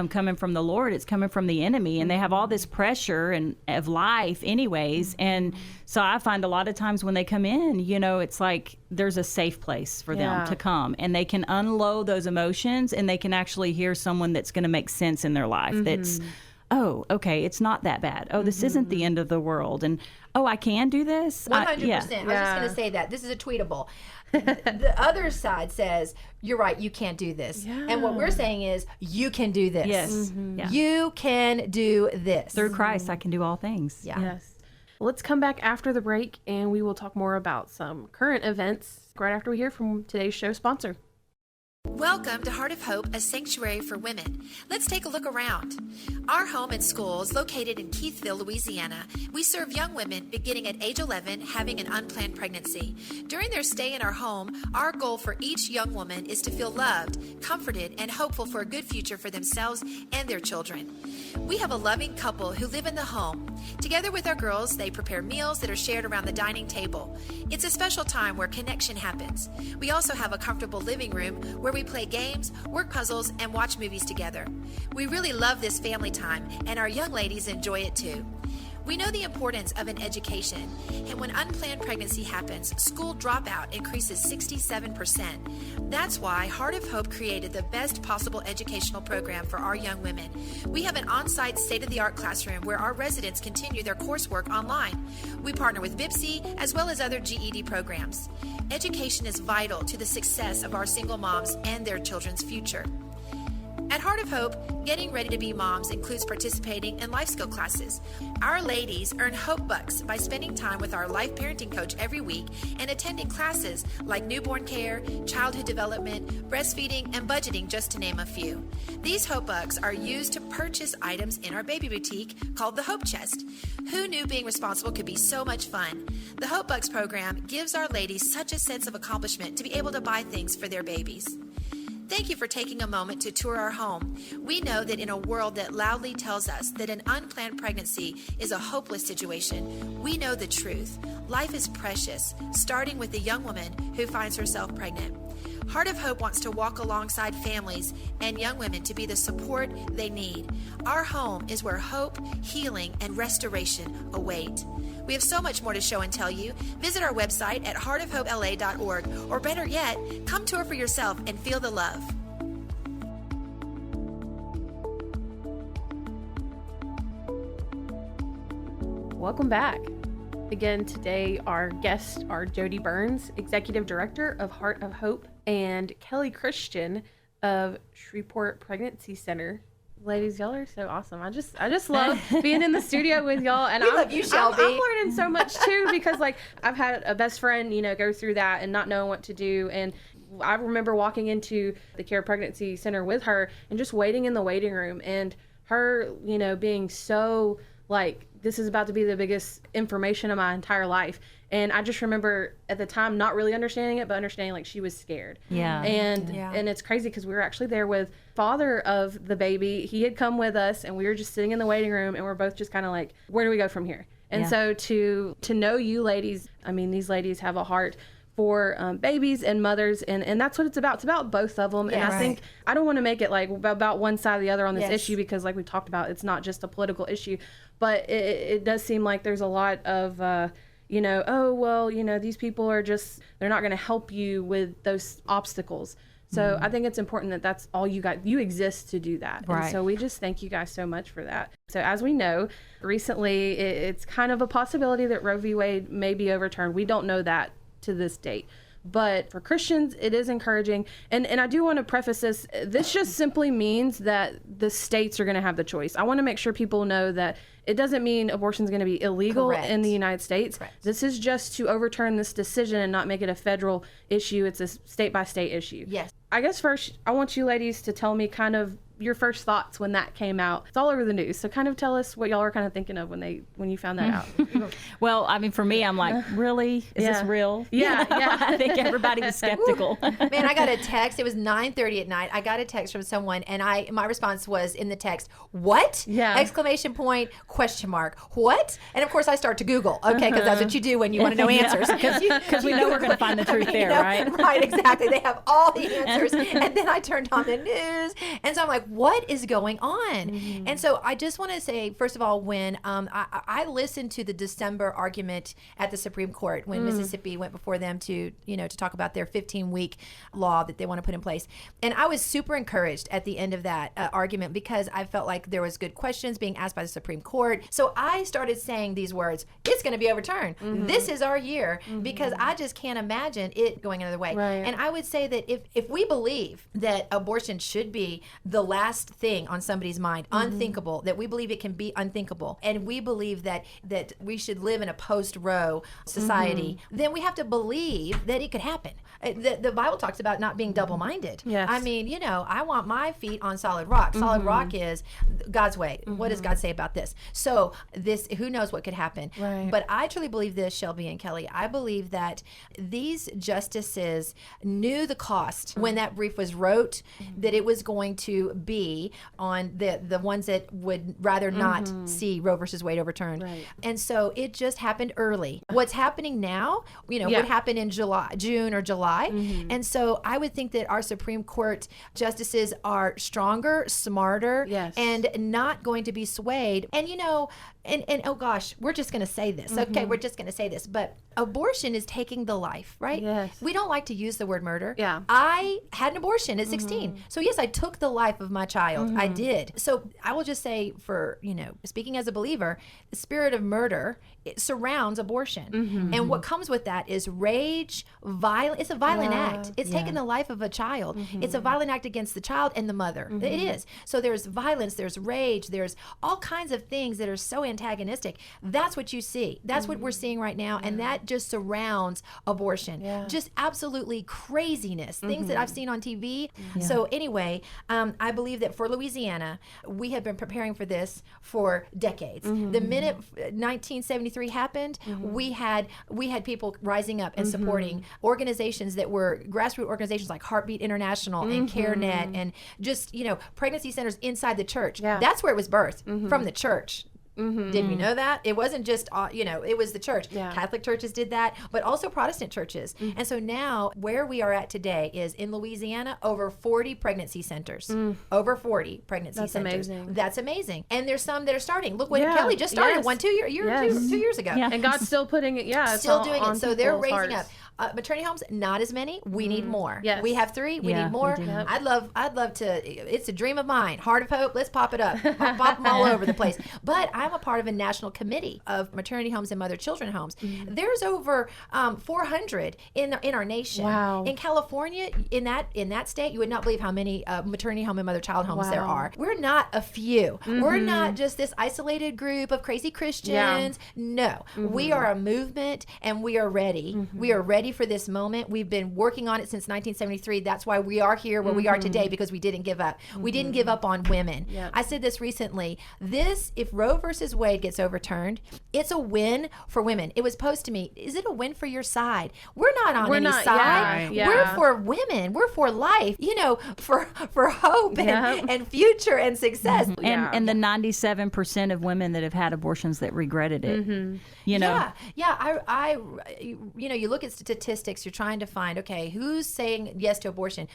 S5: coming from the Lord. It's coming from the enemy, and they have all this pressure of life anyways. And so I find a lot of times when they come in, it's like there's a safe place for them to come, and they can unload those emotions, and they can actually hear someone that's going to make sense in their life. That's, oh, okay, it's not that bad. Oh, this isn't the end of the world. And, oh, I can do this?
S4: 100%. I was just going to say that. This is a tweetable. The other side says, you're right, you can't do this. And what we're saying is, you can do this.
S5: Yes.
S4: You can do this.
S5: Through Christ, I can do all things.
S3: Yes. Well, let's come back after the break, and we will talk more about some current events right after we hear from today's show sponsor.
S4: Welcome to Heart of Hope, a sanctuary for women. Let's take a look around. Our home and school is located in Keithville, Louisiana. We serve young women beginning at age 11 having an unplanned pregnancy. During their stay in our home, our goal for each young woman is to feel loved, comforted, and hopeful for a good future for themselves and their children. We have a loving couple who live in the home. Together with our girls, they prepare meals that are shared around the dining table. It's a special time where connection happens. We also have a comfortable living room where we play games, work puzzles, and watch movies together. We really love this family time, and our young ladies enjoy it too. We know the importance of an education, and when unplanned pregnancy happens, school dropout increases 67%. That's why Heart of Hope created the best possible educational program for our young women. We have an on-site state-of-the-art classroom where our residents continue their coursework online. We partner with BIPSI as well as other GED programs. Education is vital to the success of our single moms and their children's future. At Heart of Hope, getting ready to be moms includes participating in life skill classes. Our ladies earn Hope Bucks by spending time with our life parenting coach every week and attending classes like newborn care, childhood development, breastfeeding, and budgeting, just to name a few. These Hope Bucks are used to purchase items in our baby boutique called the Hope Chest. Who knew being responsible could be so much fun? The Hope Bucks program gives our ladies such a sense of accomplishment to be able to buy things for their babies. Thank you for taking a moment to tour our home. We know that in a world that loudly tells us that an unplanned pregnancy is a hopeless situation, we know the truth. Life is precious, starting with the young woman who finds herself pregnant. Heart of Hope wants to walk alongside families and young women to be the support they need. Our home is where hope, healing, and restoration await. We have so much more to show and tell you. Visit our website at heartofhopela.org, or better yet, come tour for yourself and feel the love.
S3: Welcome back. Again, today our guests are Jody Burns, Executive Director of Heart of Hope, and Kelly Christian of SHREVEPORT Pregnancy Center. Ladies, y'all are so awesome. I just love being in the studio with y'all, and I love you, Shelby. I'm learning so much too, because like I've had a best friend, go through that and not knowing what to do. And I remember walking into the Care Pregnancy Center with her and just waiting in the waiting room, and her, being so like, this is about to be the biggest information of my entire life. And I just remember at the time not really understanding it, but understanding like she was scared.
S5: Yeah.
S3: And it's crazy because we were actually there with father of the baby. He had come with us, and we were just sitting in the waiting room, and we're both just kind of like, where do we go from here? And so to know you ladies, I mean, these ladies have a heart for babies and mothers, and that's what it's about. It's about both of them. And I think I don't want to make it like about one side or the other on this issue, because like we talked about, it's not just a political issue, but it does seem like there's a lot of oh, well, these people are just, they're not going to help you with those obstacles. So I think it's important that that's all you got. You exist to do that.
S4: Right.
S3: And so we just thank you guys so much for that. So as we know, recently it's kind of a possibility that Roe v. Wade may be overturned. We don't know that to this date. But for Christians, it is encouraging. And I do want to preface this. This just simply means that the states are going to have the choice. I want to make sure people know that it doesn't mean abortion is going to be illegal in the United States.
S4: Correct.
S3: This is just to overturn this decision and not make it a federal issue. It's a state-by-state issue.
S4: Yes.
S3: I guess first, I want you ladies to tell me kind of your first thoughts when that came out. It's all over the news. So kind of tell us what y'all were kind of thinking of when you found that out.
S5: Well, I mean, for me, I'm like, really? Is this real?
S3: Yeah, yeah.
S5: I think everybody was skeptical.
S4: Man, I got a text. It was 9:30 at night. I got a text from someone, and my response was in the text, "What?"
S3: Yeah.
S4: Exclamation point, question mark. What? And of course, I start to Google. Okay, because that's what you do when you want to know answers.
S5: Because we know we're going to find the truth there, right?
S4: Right, exactly. They have all the answers. And then I turned on the news, and so I'm like, what is going on? Mm-hmm. And so I just want to say, first of all, when I listened to the December argument at the Supreme Court when Mississippi went before them to talk about their 15-week law that they want to put in place, and I was super encouraged at the end of that argument because I felt like there was good questions being asked by the Supreme Court. So I started saying these words: "It's going to be overturned. Mm-hmm. This is our year," because I just can't imagine it going another way.
S3: Right.
S4: And I would say that if we believe that abortion should be the last thing on somebody's mind, unthinkable, that we believe it can be unthinkable, and we believe that we should live in a post-Roe society, then we have to believe that it could happen. The Bible talks about not being double-minded.
S3: Yes.
S4: I mean, I want my feet on solid rock. Solid rock is God's way. What does God say about this? So who knows what could happen?
S3: Right.
S4: But I truly believe this, Shelby and Kelly. I believe that these justices knew the cost when that brief was wrote, that it was going to be on the ones that would rather not see Roe versus Wade overturned.
S3: Right.
S4: And so it just happened early. What's happening now, would happen in June or July. And so I would think that our Supreme Court justices are stronger, smarter, and not going to be swayed. And and oh gosh, we're just going to say this. Okay, we're just going to say this. But abortion is taking the life, right?
S3: Yes.
S4: We don't like to use the word murder.
S3: Yeah.
S4: I had an abortion at 16. So yes, I took the life of my child. I did. So I will just say, for, speaking as a believer, the spirit of murder, it surrounds abortion. And what comes with that is rage, violence. It's a violent act. It's taking the life of a child. It's a violent act against the child and the mother. It is. So there's violence, there's rage, there's all kinds of things that are so antagonistic. That's what you see. That's what we're seeing right now. And that just surrounds abortion. Just absolutely craziness. Things that I've seen on TV. So anyway, I believe that for Louisiana, we have been preparing for this for decades. The minute 1973 happened, we had people rising up and supporting organizations that were grassroots organizations like Heartbeat International and CareNet and just, pregnancy centers inside the church. That's where it was birthed, from the church. Did we know that? It wasn't just, it was the church. Catholic churches did that, but also Protestant churches. And so now where we are at today is in Louisiana, over 40 pregnancy centers. Over 40 pregnancy centers.
S3: Amazing.
S4: That's amazing. And there's some that are starting. Look what Kelly just started one 2 years ago.
S3: And God's still putting it,
S4: still doing it. So they're raising
S3: hearts.
S4: up. Maternity homes, not as many. We need more.
S3: Yes.
S4: We have 3. We need more. I'd love to. It's a dream of mine. Heart of Hope. Let's pop it up. Pop them all over the place. But I'm a part of a national committee of maternity homes and mother-children homes. There's over 400 in our nation.
S3: Wow.
S4: In California, in that state, you would not believe how many maternity home and mother-child homes there are. We're not a few. We're not just this isolated group of crazy Christians. No, we are a movement, and we are ready. We are ready ready for this moment. We've been working on it since 1973. That's why we are here where we are today, because we didn't give up. We didn't give up on women.
S3: Yep.
S4: I said this recently. If Roe versus Wade gets overturned, it's a win for women. It was posed to me, is it a win for your side? We're not on any side.
S3: Yeah.
S4: We're for women. We're for life, for hope and future and success.
S5: And the 97% of women that have had abortions that regretted it.
S4: I you look at statistics, you're trying to find, okay, who's saying yes to abortion?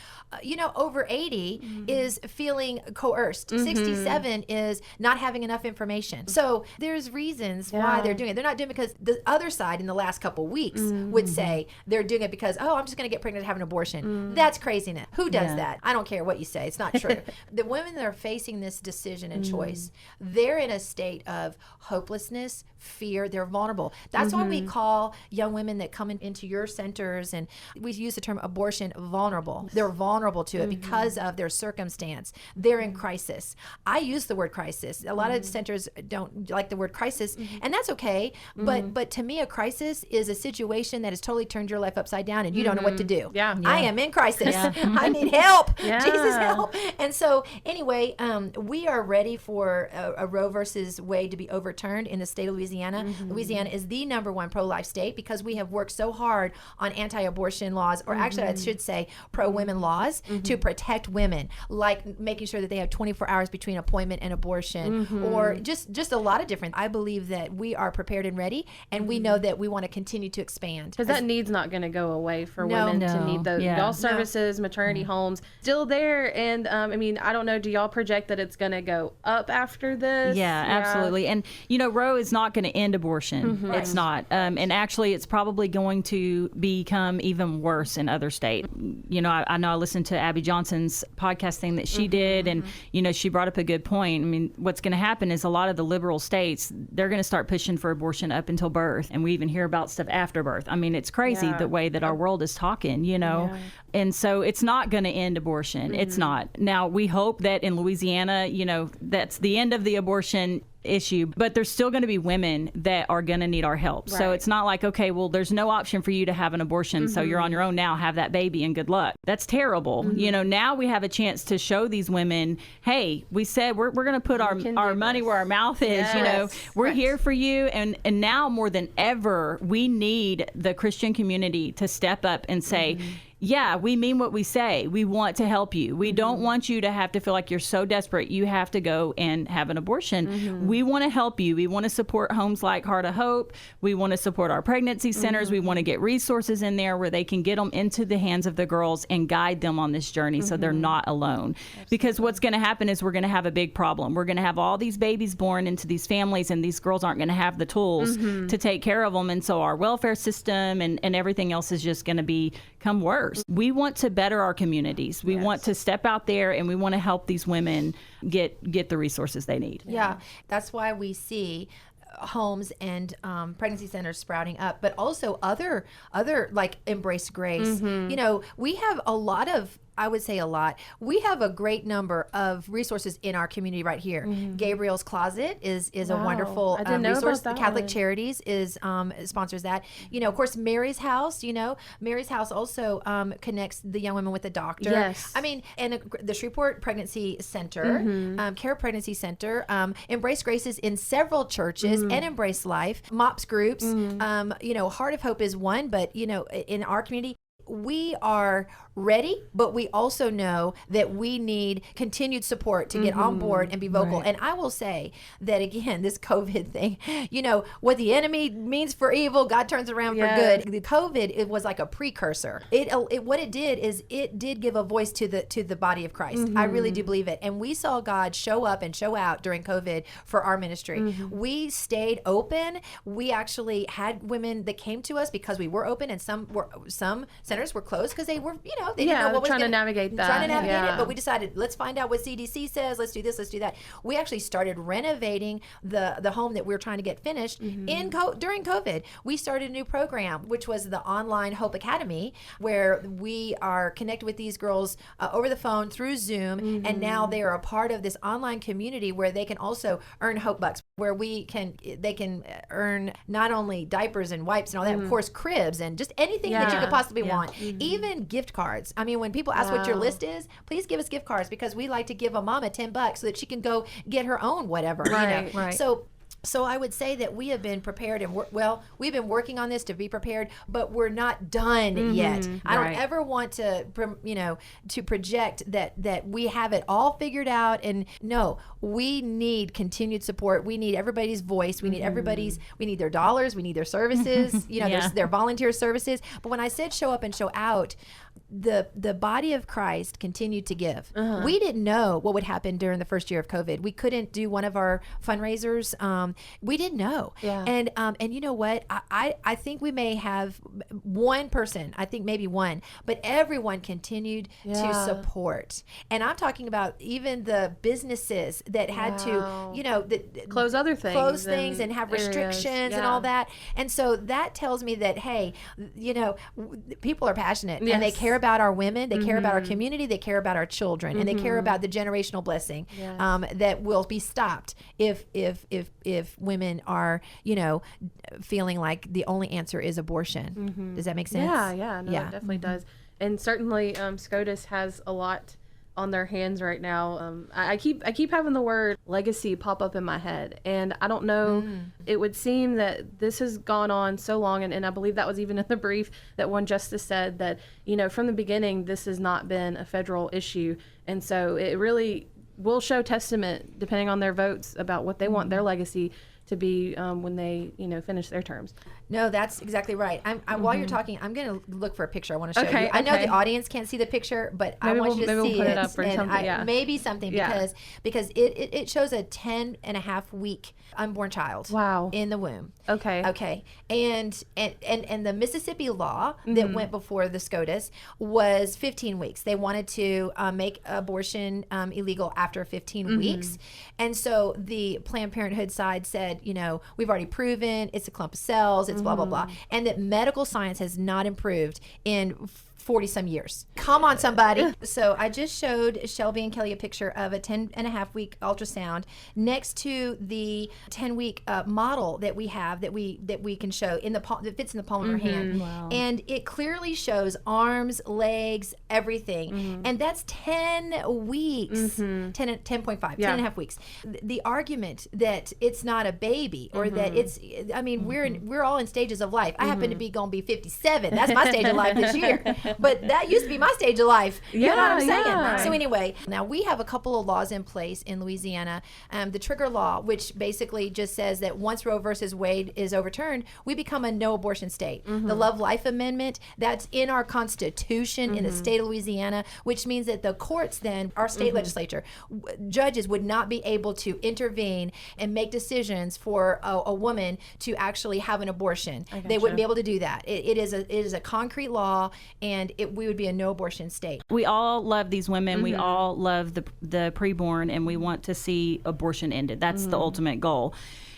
S4: Over 80 is feeling coerced. 67 is not having enough information. So there's reasons why they're doing it. They're not doing it because the other side in the last couple weeks would say they're doing it because, I'm just going to get pregnant and have an abortion. That's craziness. Who does that? I don't care what you say. It's not true. The women that are facing this decision and choice, they're in a state of hopelessness, fear. They're vulnerable. That's why we call young women that come into your centers, and we use the term abortion, vulnerable. They're vulnerable to it because of their circumstance. They're in crisis. I use the word crisis. A lot of centers don't like the word crisis, and that's okay. But to me, a crisis is a situation that has totally turned your life upside down, and you don't know what to do. I am in crisis. I need help. Jesus, help. And so anyway, we are ready for a Roe versus Wade to be overturned in the state of Louisiana. Louisiana is the #1 pro-life state because we have worked so hard on anti-abortion laws, or actually I should say pro-women laws, to protect women, like making sure that they have 24 hours between appointment and abortion, or just a lot of different. I believe that we are prepared and ready, and we know that we want to continue to expand.
S3: Because that need's not going to go away for women to need those. Y'all services, maternity homes, still there. And I don't know, do y'all project that it's going to go up after this?
S5: Yeah, absolutely. And, Roe is not going to end abortion. It's not. And actually, it's probably going to become even worse in other states. I know I listened to Abby Johnson's podcast thing that she did, and, she brought up a good point. What's going to happen is a lot of the liberal states, they're going to start pushing for abortion up until birth. And we even hear about stuff after birth. It's crazy the way that our world is talking, And so it's not going to end abortion. It's not. Now, we hope that in Louisiana, that's the end of the abortion issue, but there's still going to be women that are going to need our help. So it's not like, okay, well, there's no option for you to have an abortion, so you're on your own now, have that baby and good luck. That's terrible. Now we have a chance to show these women, hey, we said we're going to put our money where our mouth is. We're here for you. And now more than ever, we need the Christian community to step up and say, yeah, we mean what we say. We want to help you. We don't want you to have to feel like you're so desperate you have to go and have an abortion. We want to help you. We want to support homes like Heart of Hope. We want to support our pregnancy centers. We want to get resources in there where they can get them into the hands of the girls and guide them on this journey so they're not alone. Because what's going to happen is we're going to have a big problem. We're going to have all these babies born into these families, and these girls aren't going to have the tools to take care of them. And so our welfare system and everything else is just going to become worse. We want to better our communities. We want to step out there, and we want to help these women get the resources they need.
S4: Yeah, that's why we see homes and pregnancy centers sprouting up, but also other like Embrace Grace. We have a lot of, I would say a lot. We have a great number of resources in our community right here. Gabriel's Closet is a wonderful resource. The Catholic Charities sponsors that. Of course, Mary's House. Mary's House also connects the young women with the doctor.
S3: Yes.
S4: And the Shreveport Pregnancy Center, Care Pregnancy Center, Embrace Grace is in several churches, and Embrace Life, MOPS groups. Heart of Hope is one, but in our community, we are ready, but we also know that we need continued support to get on board and be vocal. And I will say that, again, this COVID thing, what the enemy means for evil, God turns around for good. The COVID, it was like a precursor. What it did is it did give a voice to the body of Christ. I really do believe it. And we saw God show up and show out during COVID for our ministry. We stayed open. We actually had women that came to us because we were open, and some centers were closed because they were, they didn't know what was
S3: trying to navigate that.
S4: Trying to navigate it, but we decided, let's find out what CDC says. Let's do this. Let's do that. We actually started renovating the home that we were trying to get finished during COVID. We started a new program, which was the online Hope Academy, where we are connected with these girls over the phone through Zoom, and now they are a part of this online community where they can also earn Hope Bucks. where they can earn not only diapers and wipes and all that, of course, cribs and just anything that you could possibly want, even gift cards. I mean, when people ask what your list is, please give us gift cards, because we like to give a mama $10 so that she can go get her own whatever.
S3: Right,
S4: you know?
S3: right.
S4: So I would say that we have been prepared, and we've been working on this to be prepared, but we're not done yet. I don't ever want to, to project that we have it all figured out. And no, we need continued support. We need everybody's voice. We need we need their dollars. We need their services, their volunteer services. But when I said show up and show out, the body of Christ continued to give. We didn't know what would happen during the first year of COVID. We couldn't do one of our fundraisers. We didn't know. Yeah. And you know what? I think we may have one person, I think maybe one, but everyone continued to support. And I'm talking about even the businesses that had to,
S3: close other things.
S4: And have restrictions and all that. And so that tells me that, hey, people are passionate and they care about our women, they care about our community, they care about our children, and they care about the generational blessing that will be stopped if women are, feeling like the only answer is abortion. Does that make sense?
S3: Yeah, it definitely does. And certainly SCOTUS has a lot on their hands right now. I keep having the word legacy pop up in my head, and I don't know. It would seem that this has gone on so long, and I believe that was even in the brief that one justice said that from the beginning this has not been a federal issue, and so it really will show testament, depending on their votes, about what they want their legacy to be when they finish their terms.
S4: No, that's exactly right. While you're talking, I'm going to look for a picture I want to show you. I know the audience can't see the picture, but I want you to see
S3: put
S4: it.
S3: Up or something,
S4: maybe something, because it shows a 10.5 week unborn child in the womb. Okay. And the Mississippi law that went before the SCOTUS was 15 weeks. They wanted to make abortion illegal after 15 weeks. And so the Planned Parenthood side said, we've already proven it's a clump of cells, it's blah, blah, blah. And that medical science has not improved in 40-some years. Come on, somebody. So I just showed Shelby and Kelly a picture of a 10.5 week ultrasound next to the 10-week model that we have that we can show in the palm, that fits in the palm of our hand. Wow. And it clearly shows arms, legs, everything. And that's 10 weeks, 10.5, 10.5 weeks. The argument that it's not a baby or that it's, we're all in stages of life. I happen to be going to be 57. That's my stage of life this year. But that used to be my stage of life. You know what I'm saying? Right. So anyway, now we have a couple of laws in place in Louisiana. The trigger law, which basically just says that once Roe versus Wade is overturned, we become a no abortion state. The Love Life Amendment, that's in our Constitution in the state of Louisiana, which means that the courts then, our state legislature, judges would not be able to intervene and make decisions for a woman to actually have an abortion. They wouldn't be able to do that. It is a concrete law, and we would be a no abortion state.
S5: We all love these women. We all love the preborn, and we want to see abortion ended. That's the ultimate goal.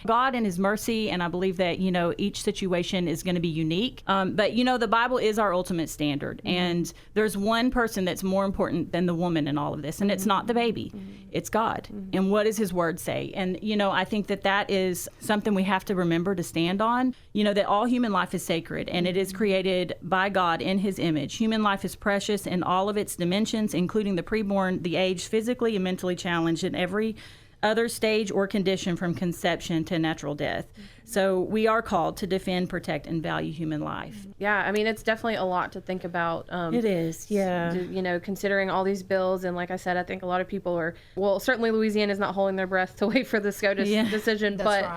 S5: God in his mercy, and I believe that, each situation is going to be unique. But, the Bible is our ultimate standard. And there's one person that's more important than the woman in all of this, and it's not the baby. It's God. And what does his word say? And, I think that is something we have to remember to stand on, that all human life is sacred, and it is created by God in his image. Human life is precious in all of its dimensions, including the preborn, the aged, physically and mentally challenged, and every other stage or condition from conception to natural death. So we are called to defend, protect, and value human life.
S3: Yeah, it's definitely a lot to think about.
S5: It is, yeah.
S3: Considering all these bills, and like I said, I think a lot of people are, certainly Louisiana is not holding their breath to wait for the SCOTUS decision, but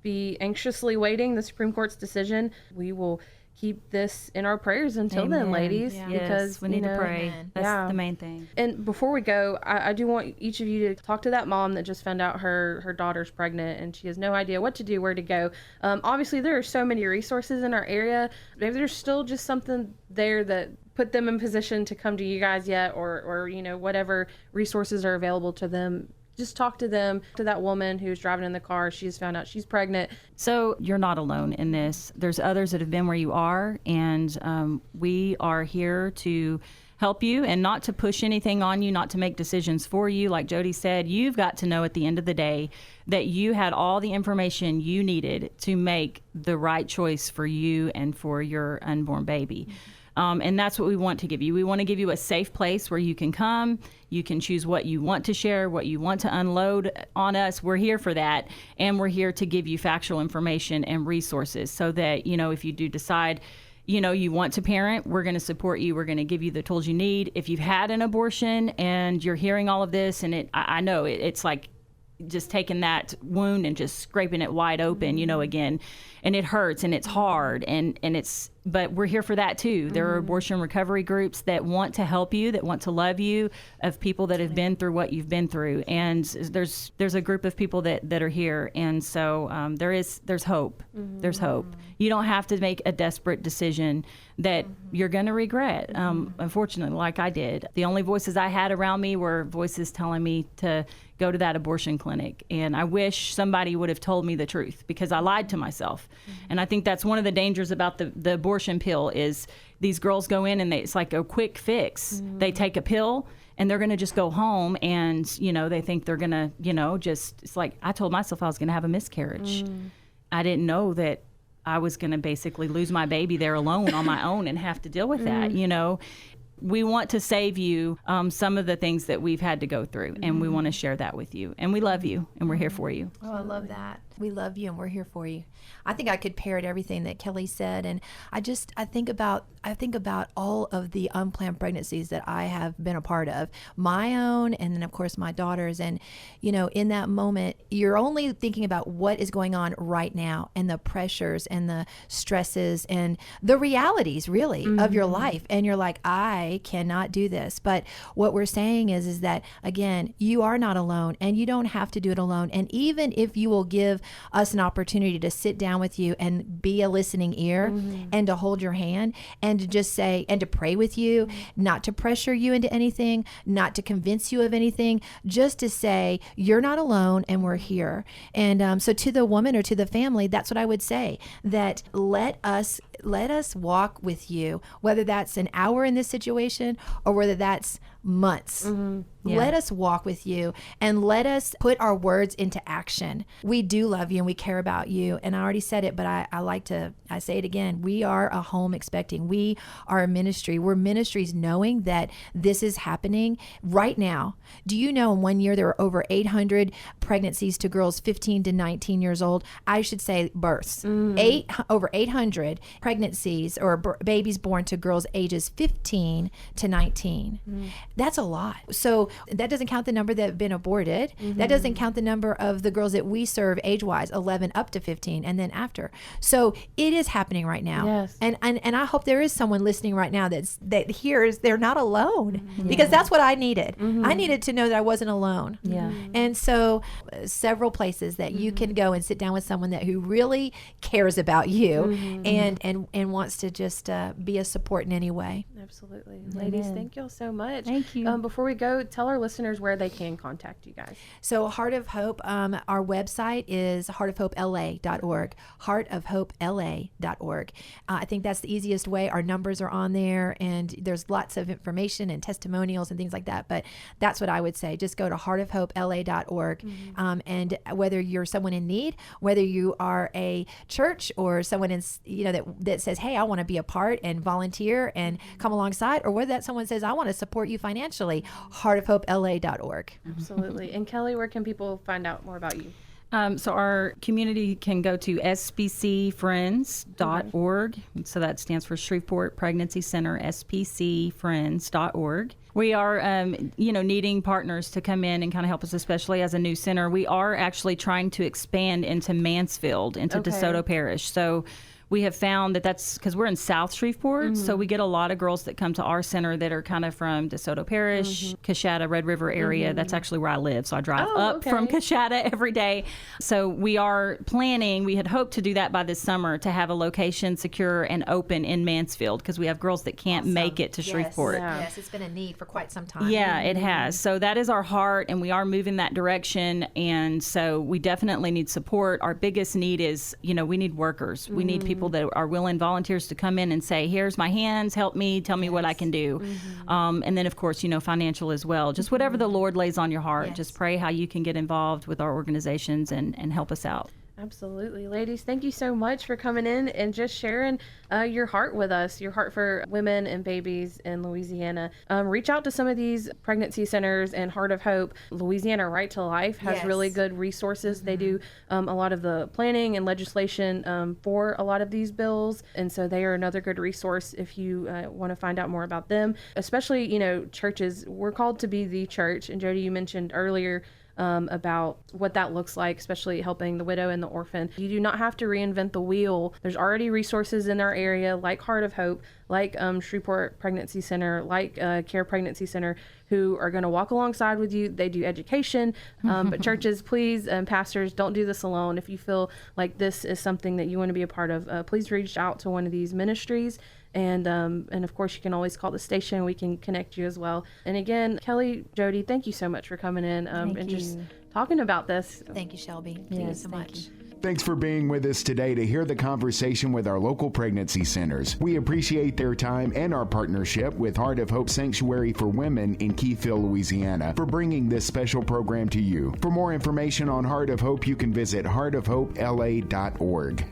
S3: be anxiously waiting the Supreme Court's decision. We will keep this in our prayers until then, ladies, because
S5: we need to pray. That's the main thing.
S3: And before we go, I do want each of you to talk to that mom that just found out her daughter's pregnant and she has no idea what to do, where to go. Obviously, there are so many resources in our area. Maybe there's still just something there that put them in position to come to you guys yet, or whatever resources are available to them. Just talk to them, to that woman who's driving in the car. She's found out she's pregnant.
S5: So you're not alone in this. There's others that have been where you are, and we are here to help you and not to push anything on you, not to make decisions for you. Like Jody said, you've got to know at the end of the day that you had all the information you needed to make the right choice for you and for your unborn baby. And that's what we want to give you. We want to give you a safe place where you can come, you can choose what you want to share, what you want to unload on us. We're here for that. And we're here to give you factual information and resources so that, if you do decide, you want to parent, we're going to support you. We're going to give you the tools you need. If you've had an abortion and you're hearing all of this, and I know it's like just taking that wound and just scraping it wide open, again, and it hurts and it's hard but we're here for that too. There are abortion recovery groups that want to help you, that want to love you, of people that have been through what you've been through. And there's a group of people that are here. And so there's hope. There's hope. You don't have to make a desperate decision that you're going to regret. Unfortunately, like I did. The only voices I had around me were voices telling me to go to that abortion clinic. And I wish somebody would have told me the truth, because I lied to myself. And I think that's one of the dangers about the abortion pill is these girls go in and it's like a quick fix. They take a pill and they're going to just go home and, they think they're going to, it's like I told myself I was going to have a miscarriage. I didn't know that I was going to basically lose my baby there alone on my own and have to deal with that, We want to save you some of the things that we've had to go through, and we want to share that with you. And we love you, and we're here for you.
S4: Oh, I love that. We love you, and we're here for you. I think I could parrot everything that Kelly said, and I think about all of the unplanned pregnancies that I have been a part of, my own, and then of course my daughter's. And in that moment, you're only thinking about what is going on right now, and the pressures and the stresses and the realities, really, of your life. And you're like, I cannot do this. But what we're saying is that, again, you are not alone, and you don't have to do it alone. And even if you will give us an opportunity to sit down with you and be a listening ear, and to hold your hand and to just say, and to pray with you, not to pressure you into anything, not to convince you of anything, just to say, you're not alone and we're here. And so to the woman or to the family, that's what I would say, that let us walk with you, whether that's an hour in this situation or whether that's months. Yeah. Let us walk with you and let us put our words into action. We do love you and we care about you. And I already said it, but I say it again. We are a home expecting. We are a ministry. We're ministries knowing that this is happening right now. Do you know in 1 year there were over 800 pregnancies to girls 15 to 19 years old? I should say births. Over 800 pregnancies or babies born to girls ages 15 to 19. That's a lot. So that doesn't count the number that have been aborted. That doesn't count the number of the girls that we serve age-wise, 11 up to 15, and then after. So it is happening right now.
S3: Yes.
S4: And I hope there is someone listening right now that hears they're not alone, because that's what I needed. I needed to know that I wasn't alone.
S5: Yeah.
S4: And so several places that you can go and sit down with someone who really cares about you and wants to just be a support in any way.
S3: Absolutely. Ladies, thank you all so much.
S5: Thank you.
S3: Before we go, tell our listeners where they can contact you guys.
S4: So Heart of Hope, our website is heartofhopela.org, heartofhopela.org. I think that's the easiest way. Our numbers are on there, and there's lots of information and testimonials and things like that. But that's what I would say. Just go to heartofhopela.org. And whether you're someone in need, whether you are a church or someone that says, hey, I want to be a part and volunteer and come alongside, or whether that's someone says, I want to support you financially, heartofhopela.org.
S3: Absolutely. And Kelly, where can people find out more about you?
S5: So our community can go to spcfriends.org. So that stands for Shreveport Pregnancy Center, spcfriends.org. We are, needing partners to come in and kind of help us, especially as a new center. We are actually trying to expand into Mansfield, into DeSoto Parish. So we have found that's because we're in South Shreveport, so we get a lot of girls that come to our center that are kind of from DeSoto Parish, Coshada, Red River area. That's actually where I live, so I drive up from Coshada every day. So we are planning, we had hoped to do that by this summer, to have a location secure and open in Mansfield, because we have girls that can't make it to Shreveport.
S4: Yes, it's been a need for quite some time.
S5: Yeah, it has. So that is our heart, and we are moving that direction, and so we definitely need support. Our biggest need is, we need workers. We need people people that are willing volunteers to come in and say, here's my hands, help me, tell me what I can do. And then, of course, financial as well. Just whatever the Lord lays on your heart. Just pray how you can get involved with our organizations and help us out.
S3: Absolutely. Ladies, thank you so much for coming in and just sharing your heart with us, your heart for women and babies in Louisiana. Reach out to some of these pregnancy centers, and Heart of Hope. Louisiana Right to Life has really good resources. They do a lot of the planning and legislation for a lot of these bills. And so they are another good resource if you want to find out more about them. Especially, churches, we're called to be the church. And Jody, you mentioned earlier about what that looks like, especially helping the widow and the orphan. You do not have to reinvent the wheel. There's already resources in our area like Heart of Hope, like SHREVEPORT Pregnancy Center, like Care Pregnancy Center, who are going to walk alongside with you. They do education, but churches, please, pastors, don't do this alone. If you feel like this is something that you want to be a part of, please reach out to one of these ministries. And of course, you can always call the station. We can connect you as well. And again, Kelly, Jody, thank you so much for coming in and just talking about this.
S4: Thank you, Shelby. Thank you so much.
S2: Thanks for being with us today to hear the conversation with our local pregnancy centers. We appreciate their time and our partnership with Heart of Hope Sanctuary for Women in Keyfield, Louisiana, for bringing this special program to you. For more information on Heart of Hope, you can visit heartofhopela.org.